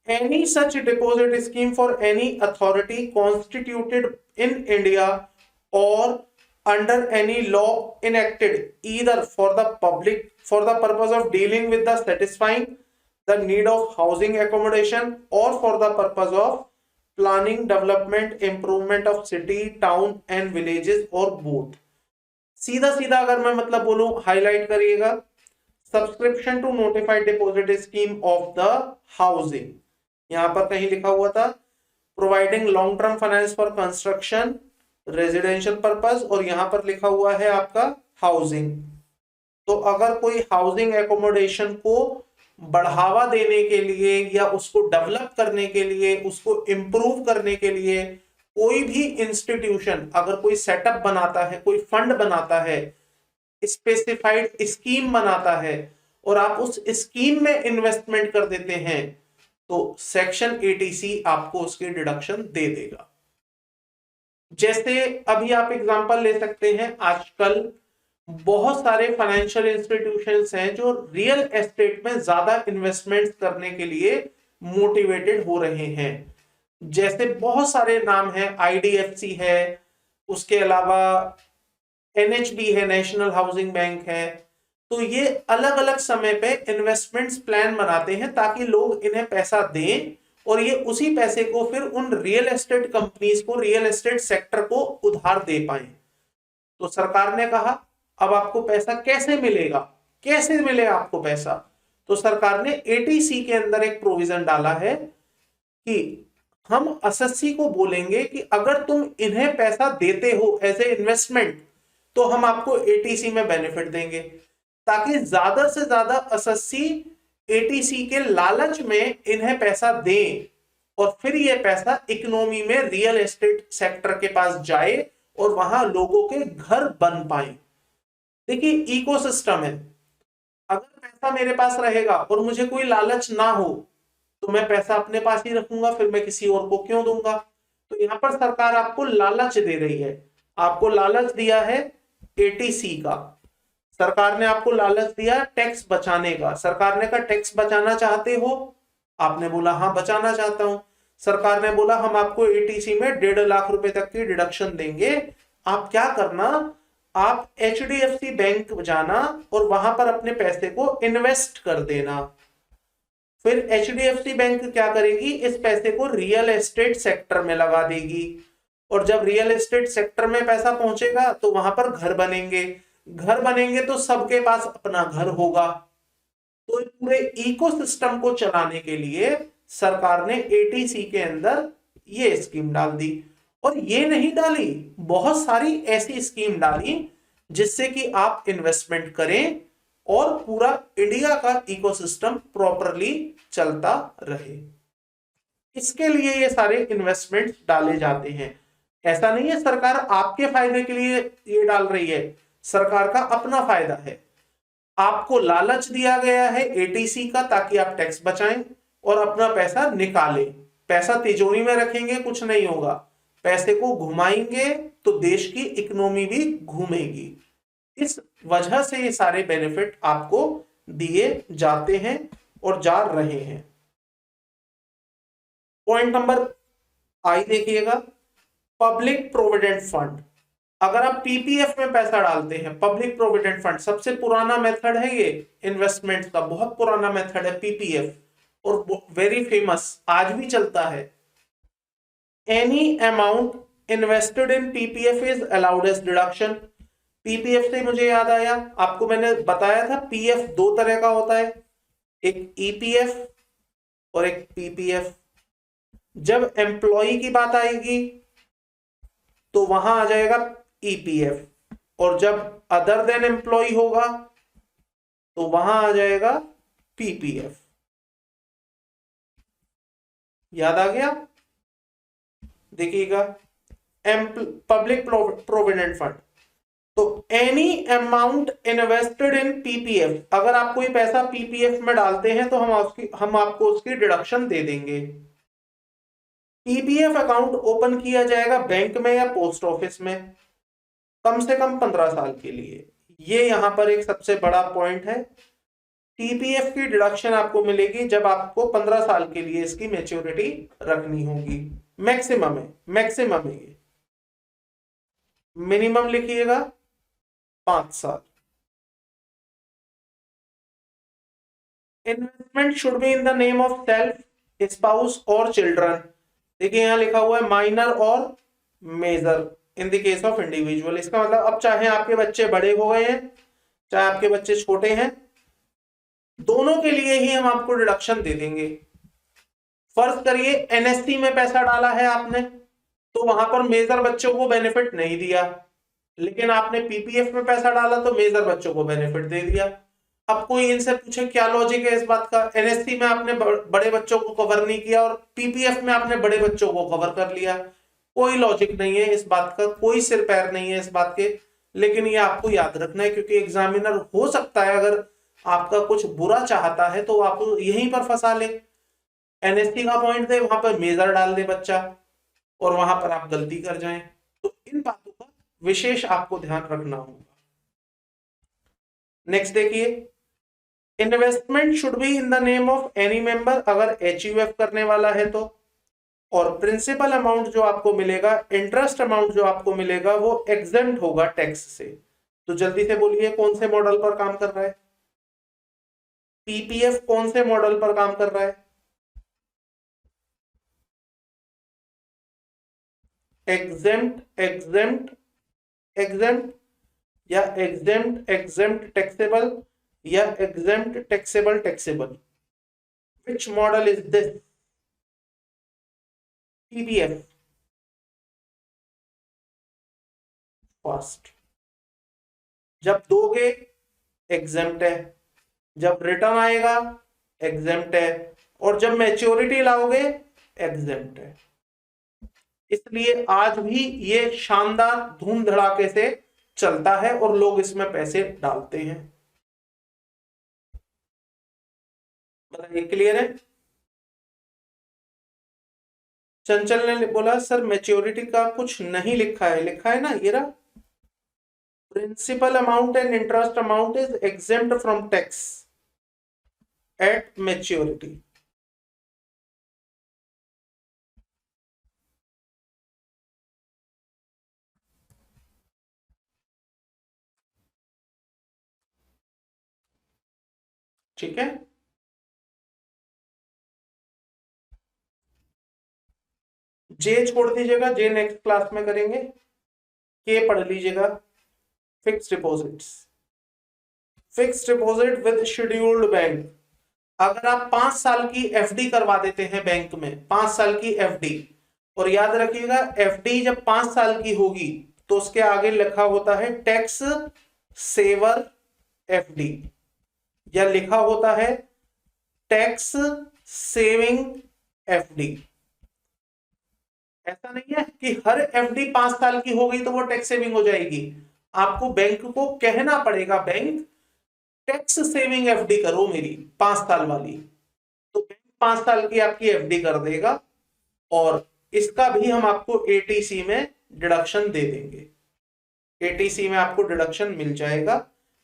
any such deposit scheme for any authority constituted in India or under any law enacted either for the public for the purpose of dealing with the satisfying the need of housing accommodation or for the purpose of planning development improvement of city town and villages or both। सीधा सीधा अगर मैं मतलब बोलूं, highlight करिएगा, subscription to notified deposit scheme of the housing, यहां पर कहीं लिखा हुआ था providing long term finance for construction residential purpose, और यहां पर लिखा हुआ है आपका हाउसिंग। तो अगर कोई हाउसिंग एकोमोडेशन को बढ़ावा देने के लिए या उसको डेवलप करने के लिए, उसको इंप्रूव करने के लिए कोई भी इंस्टीट्यूशन अगर कोई सेटअप बनाता है, कोई फंड बनाता है स्पेसिफाइड स्कीम बनाता है और आप उस स्कीम में इन्वेस्टमेंट कर देते हैं तो सेक्शन 80C आपको उसकी डिडक्शन दे देगा। जैसे अभी आप एग्जांपल ले सकते हैं, आजकल बहुत सारे फाइनेंशियल इंस्टीट्यूशंस हैं जो रियल एस्टेट में ज्यादा इन्वेस्टमेंट करने के लिए मोटिवेटेड हो रहे हैं। जैसे बहुत सारे नाम हैं, IDFC है, उसके अलावा NHB है, नेशनल हाउसिंग बैंक है। तो ये अलग अलग समय पे इन्वेस्टमेंट्स प्लान बनाते हैं ताकि लोग इन्हें पैसा दें और ये उसी पैसे को फिर उन रियल एस्टेट कंपनीज को, रियल एस्टेट सेक्टर को उधार दे पाए। तो सरकार ने कहा अब आपको पैसा कैसे मिलेगा, कैसे मिलेगा आपको पैसा? तो सरकार ने 80C के अंदर एक प्रोविजन डाला है कि हम एसएससी को बोलेंगे कि अगर तुम इन्हें पैसा देते हो एज ए इन्वेस्टमेंट तो हम आपको 80C में बेनिफिट देंगे, ताकि ज्यादा से ज्यादा एसएससी 80C के लालच में इन्हें पैसा दें और फिर ये पैसा इकोनॉमी में रियल एस्टेट सेक्टर के पास जाए और वहां लोगों के घर बन पाए। देखिए इकोसिस्टम है, अगर पैसा मेरे पास रहेगा और मुझे कोई लालच ना हो तो मैं पैसा अपने पास ही रखूंगा, फिर मैं किसी और को क्यों दूंगा? तो यहां पर सरकार आपको लालच दे रही है, आपको लालच दिया है 80C का। सरकार ने आपको लालच दिया टैक्स बचाने का। सरकार ने कहा टैक्स बचाना चाहते हो? आपने बोला हाँ बचाना चाहता हूं। सरकार ने बोला हम आपको 80C में 1.5 लाख रुपए तक की डिडक्शन देंगे। आप क्या करना, आप HDFC बैंक जाना और वहां पर अपने पैसे को इन्वेस्ट कर देना। फिर HDFC बैंक क्या करेगी, इस पैसे को रियल एस्टेट सेक्टर में लगा देगी और जब रियल एस्टेट सेक्टर में पैसा पहुंचेगा तो वहां पर घर बनेंगे, घर बनेंगे तो सबके पास अपना घर होगा। तो पूरे इकोसिस्टम को चलाने के लिए सरकार ने 80C के अंदर ये स्कीम डाल दी। और ये नहीं डाली, बहुत सारी ऐसी स्कीम डाली जिससे कि आप इन्वेस्टमेंट करें और पूरा इंडिया का इकोसिस्टम प्रॉपरली चलता रहे। इसके लिए ये सारे इन्वेस्टमेंट डाले जाते हैं। ऐसा नहीं है सरकार आपके फायदे के लिए ये डाल रही है, सरकार का अपना फायदा है। आपको लालच दिया गया है 80C का ताकि आप टैक्स बचाएं और अपना पैसा निकालें। पैसा तिजोरी में रखेंगे कुछ नहीं होगा, पैसे को घुमाएंगे तो देश की इकोनॉमी भी घूमेगी। इस वजह से ये सारे बेनिफिट आपको दिए जाते हैं और जा रहे हैं। पॉइंट नंबर आई देखिएगा, पब्लिक प्रोविडेंट फंड। अगर आप PPF में पैसा डालते हैं, पब्लिक प्रोविडेंट फंड सबसे पुराना मेथड है ये इन्वेस्टमेंट का, बहुत पुराना मेथड है PPF और वेरी फेमस, आज भी चलता है। Any amount invested in PPF is allowed as deduction. PPF से मुझे याद आया, आपको मैंने बताया था PF 2 तरह का होता है, एक EPF और एक PPF। जब एम्प्लॉय की बात आएगी तो वहां आ जाएगा EPF और जब अदर देन एम्प्लॉय होगा तो वहां आ जाएगा PPF। याद आ गया? देखिएगा, पब्लिक प्रोविडेंट फंड, तो any amount invested in PPF, अगर आप कोई पैसा PPF में डालते हैं तो हम आपको उसकी डिडक्शन दे देंगे। PPF अकाउंट ओपन किया जाएगा बैंक में या पोस्ट ऑफिस में, कम से कम 15 साल के लिए। ये यहां पर एक सबसे बड़ा पॉइंट है। PPF की डिडक्शन आपको मिलेगी जब आपको 15 साल के लिए इसकी मैच्योरिटी रखनी होगी। मैक्सिमम है ये, मिनिमम लिखिएगा 5 साल। Investment should be in the name of self, spouse और चिल्ड्रन। देखिए यहां लिखा हुआ है माइनर और major in the case of individual. इसका मतलब अब चाहे आपके बच्चे बड़े हो गए हैं चाहे आपके बच्चे छोटे हैं, दोनों के लिए ही हम आपको डिडक्शन दे देंगे। फर्ज करिए NSC में पैसा डाला है आपने तो वहां पर मेजर बच्चों को बेनिफिट नहीं दिया, लेकिन आपने PPF में पैसा डाला तो मेजर बच्चों को बेनिफिट दे दिया। अब कोई इनसे पूछे क्या लॉजिक है इस बात का, NSC में आपने बड़े बच्चों को कवर नहीं किया और PPF में आपने बड़े बच्चों को कवर कर लिया। कोई लॉजिक नहीं है इस बात का, कोई सिर पैर नहीं है इस बात के। लेकिन ये आपको याद रखना है, क्योंकि एग्जामिनर हो सकता है अगर आपका कुछ बुरा चाहता है तो आप यहीं पर फंसा ले, एनएसटी का पॉइंट दे, वहां पर मेजर डाल दे बच्चा और वहां पर आप गलती कर जाएं। तो इन बातों का विशेष आपको ध्यान रखना होगा। नेक्स्ट देखिए, investment should be in the name of any member, अगर एचयूएफ करने वाला है तो। और प्रिंसिपल अमाउंट जो आपको मिलेगा, इंटरेस्ट अमाउंट जो आपको मिलेगा, वो एग्जेम्प्ट होगा टैक्स से। तो जल्दी से बोलिए कौन से मॉडल पर काम कर रहा है, पीपीएफ कौन से मॉडल पर काम कर रहा है? एग्जेम्प्ट एग्जेम्प्ट एग्जेम्प्ट, या एग्जेम्प्ट एग्जेम्प्ट टैक्सेबल, या exempt taxable taxable, which model is this? PPF first. जब दोगे एग्जेम्प्ट है, जब रिटर्न आएगा एग्जेम्प्ट है, और जब मैच्योरिटी लाओगे एग्जेम्प्ट है। इसलिए आज भी ये शानदार धूम धड़ाके से चलता है और लोग इसमें पैसे डालते हैं। बताइए, क्लियर है? चंचल ने बोला सर मैच्योरिटी का कुछ नहीं लिखा है, लिखा है ना, ये रहा, principal amount and interest amount is exempt from tax at maturity. ठीक है, जे छोड़ दीजिएगा, जे नेक्स्ट क्लास में करेंगे। के पढ़ लीजिएगा, fix deposits, fix deposit with scheduled bank. अगर आप 5 साल की एफडी करवा देते हैं बैंक में, 5 साल की एफडी, और याद रखिएगा एफडी जब 5 साल की होगी तो उसके आगे लिखा होता है टैक्स सेवर एफडी, या लिखा होता है टैक्स सेविंग एफडी। ऐसा नहीं है कि हर एफडी 5 साल की हो गई तो वो टैक्स सेविंग हो जाएगी। आपको बैंक को कहना पड़ेगा बैंक टैक्स सेविंग एफडी करो मेरी 5 साल वाली, तो बैंक 5 साल की आपकी एफडी कर देगा, और इसका भी हम आपको एटीसी में डिडक्शन दे देंगे। एटीसी में आपको डिडक्शन मिल जाएगा,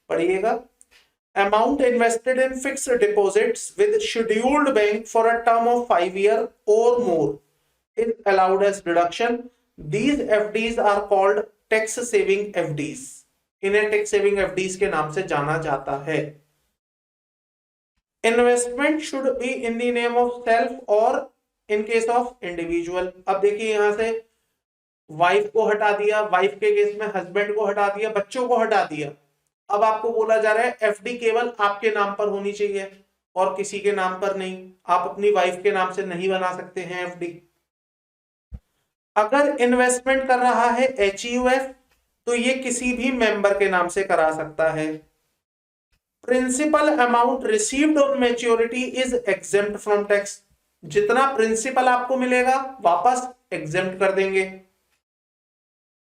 पढ़िएगा। Amount invested in fixed deposits with scheduled bank for a term of 5 year और मोर is allowed as deduction. These FDs are called tax saving FDs. इन्हें टैक्स सेविंग FDs के नाम से जाना जाता है। Investment should be in the name of self और in case of individual. अब देखिए यहां से वाइफ को हटा दिया, वाइफ के केस में हस्बैंड को हटा दिया, बच्चों को हटा दिया। अब आपको बोला जा रहा है एफडी केवल आपके नाम पर होनी चाहिए और किसी के नाम पर नहीं। आप अपनी वाइफ के नाम से नहीं बना सकते हैं एफडी। अगर इन्वेस्टमेंट कर रहा है एचयूएफ तो ये किसी भी मेंबर के नाम से करा सकता है। Principal amount received on maturity is exempt from tax. जितना प्रिंसिपल आपको मिलेगा वापस एग्जेम्प्ट कर देंगे।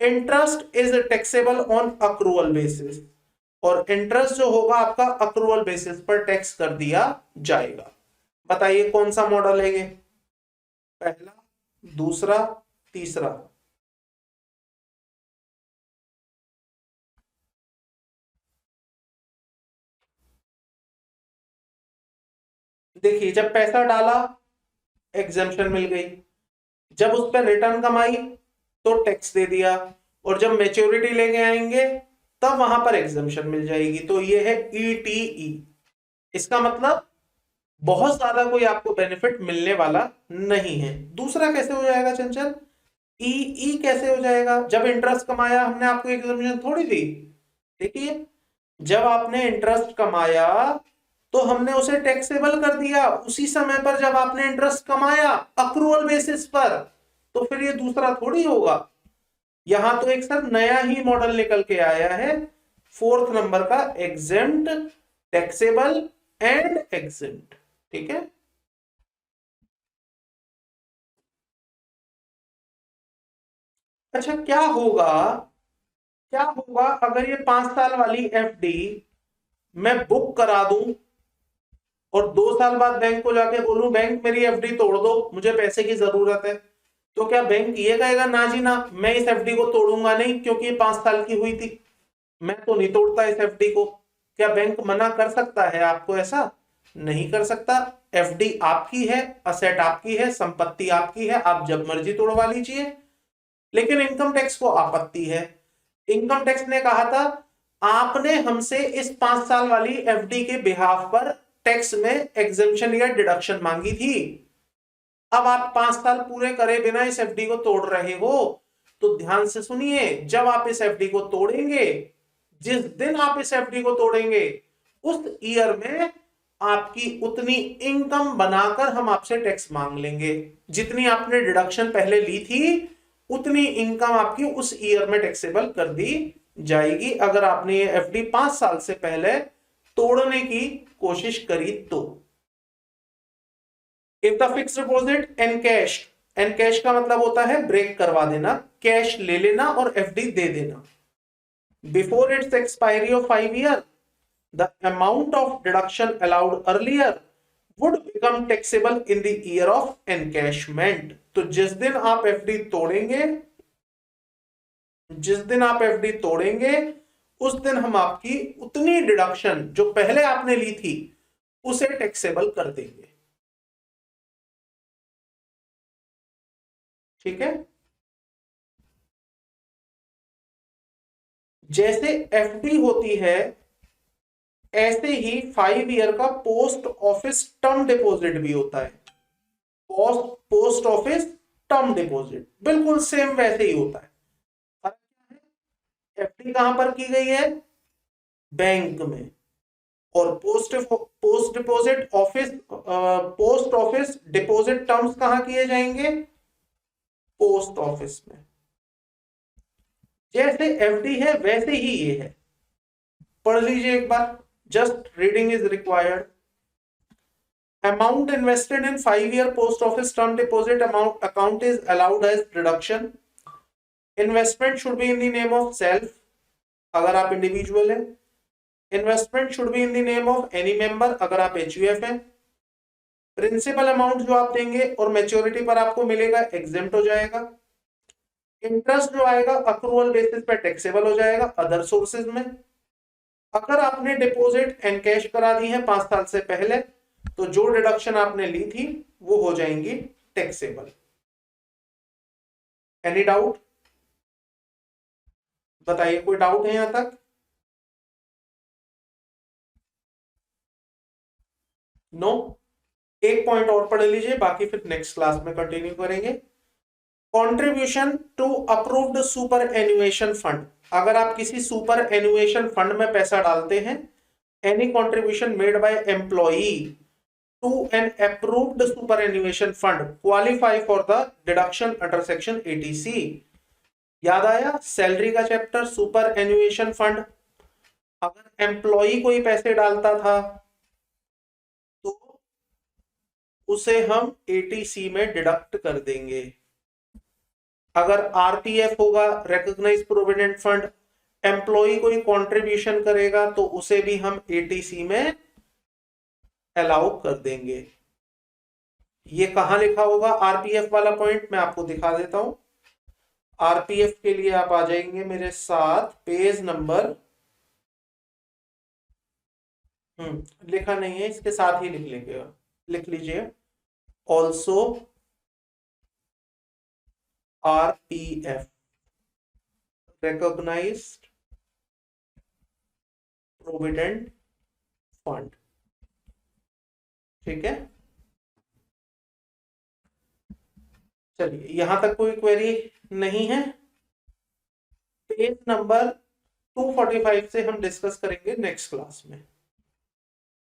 Interest is taxable on accrual basis, और इंटरेस्ट जो होगा आपका अक्रूवल बेसिस पर टैक्स कर दिया जाएगा। बताइए कौन सा मॉडल है ये, पहला, दूसरा, तीसरा? देखिए जब पैसा डाला एग्जेम्पशन मिल गई, जब उस पर रिटर्न कमाई तो टैक्स दे दिया, और जब मैच्योरिटी लेके आएंगे तब वहां पर एग्जेम्पशन मिल जाएगी। तो ये है ईटीई। इसका मतलब बहुत ज्यादा कोई आपको बेनिफिट मिलने वाला नहीं है। दूसरा कैसे हो जाएगा चंचल, ई कैसे हो जाएगा? जब इंटरेस्ट कमाया हमने आपको एग्जेम्पशन थोड़ी दी। देखिए जब आपने इंटरेस्ट कमाया तो हमने उसे टैक्सेबल कर दिया उसी समय पर जब आपने इंटरेस्ट कमाया अक्रूवल बेसिस पर, तो फिर ये दूसरा थोड़ी होगा। यहां तो एक सर नया ही मॉडल निकल के आया है, 4th नंबर का, एग्जेम्प्ट, टैक्सेबल एंड एग्जेम्प्ट। ठीक है, अच्छा क्या होगा क्या होगा अगर ये 5 साल वाली एफडी मैं बुक करा दूं और 2 साल बाद बैंक को जाके बोलूं बैंक मेरी एफडी तोड़ दो, मुझे पैसे की जरूरत है, तो क्या बैंक ये कहेगा ना जी ना, मैं इस एफडी को तोड़ूंगा नहीं क्योंकि ये 5 साल की हुई थी, मैं तो नहीं तोड़ता इस एफडी को? क्या बैंक मना कर सकता है आपको? ऐसा नहीं कर सकता। एफडी आपकी है, असेट आपकी है, संपत्ति आपकी है, आप जब मर्जी तोड़वा लीजिए। लेकिन इनकम टैक्स को आपत्ति है। इनकम टैक्स ने कहा था आपने हमसे इस 5 साल वाली एफडी के बिहाफ पर टैक्स में एग्जेम्पशन या डिडक्शन मांगी थी। अब आप 5 साल पूरे करे बिना इस एफडी को तोड़ रहे हो, तो ध्यान से सुनिए, जब आप इस एफडी को तोड़ेंगे, जिस दिन आप इस एफडी को तोड़ेंगे, उस ईयर में आपकी उतनी इनकम बनाकर हम आपसे टैक्स मांग लेंगे। जितनी आपने डिडक्शन पहले ली थी उतनी इनकम आपकी उस ईयर में टैक्सेबल कर दी जाएगी, अगर आपने ये एफडी 5 साल से पहले तोड़ने की कोशिश करी तो। If the fix deposit encash का मतलब होता है ब्रेक करवा देना, कैश ले लेना और एफडी दे देना। Before it's expiry of 5 year the amount of deduction allowed earlier would become taxable in the year of encashment। तो जिस दिन आप एफडी तोड़ेंगे, जिस दिन आप एफडी तोड़ेंगे उस दिन हम आपकी उतनी डिडक्शन जो पहले आपने ली थी उसे टैक्सेबल कर देंगे। ठीक है। जैसे एफडी होती है ऐसे ही 5 ईयर का पोस्ट ऑफिस टर्म डिपॉजिट भी होता है। पोस्ट ऑफिस टर्म डिपॉजिट बिल्कुल सेम वैसे ही होता है। एफडी कहां पर की गई है? बैंक में। और post deposit office post office deposit terms कहां किए जाएंगे? पोस्ट ऑफिस में। जैसे एफडी है वैसे ही ये है। पढ़ लीजिए एक बार, just reading is required। amount invested in 5 year post office term deposit account is allowed as deduction। investment should be in the name of self अगर आप इंडिविजुअल हैं। investment should be in the name of any member अगर आप HUF हैं। Principal amount जो आप देंगे और मैच्योरिटी पर आपको मिलेगा एग्जेम्प्ट हो जाएगा। इंटरेस्ट जो आएगा अक्रूवल बेसिस पे टैक्सेबल हो जाएगा अदर सोर्सेज में। अगर आपने डिपॉजिट एनकैश करा दी है 5 साल से पहले, तो जो डिडक्शन आपने ली थी वो हो जाएंगी टैक्सेबल। Any doubt? बताइए, कोई डाउट है यहां तक? नो? एक पॉइंट और पढ़ लीजिए, बाकी फिर नेक्स्ट क्लास में कंटिन्यू करेंगे। Contribution to approved superannuation fund. अगर आप किसी सुपर एन्युएशन फंड में पैसा डालते हैं, any contribution made by employee to an approved superannuation fund qualify for the deduction under section 80C। याद आया सैलरी का चैप्टर, सुपर एन्युएशन फंड। अगर एम्प्लॉई कोई पैसे डालता था तो उसे हम 80C में डिडक्ट कर देंगे। अगर आरपीएफ होगा, रिकॉग्नाइज्ड प्रोविडेंट फंड, एम्प्लॉय कोई कंट्रीब्यूशन करेगा तो उसे भी हम 80C में अलाउ कर देंगे। ये कहां लिखा होगा आरपीएफ वाला पॉइंट? मैं आपको दिखा देता हूं। आरपीएफ के लिए आप आ जाएंगे मेरे साथ पेज नंबर, लिखा नहीं है, इसके साथ ही लिख लेंगे, लिख लीजिए also RPF recognized provident fund। ठीक है, चलिए यहां तक कोई क्वेरी नहीं है। पेज नंबर 245 से हम डिस्कस करेंगे नेक्स्ट क्लास में।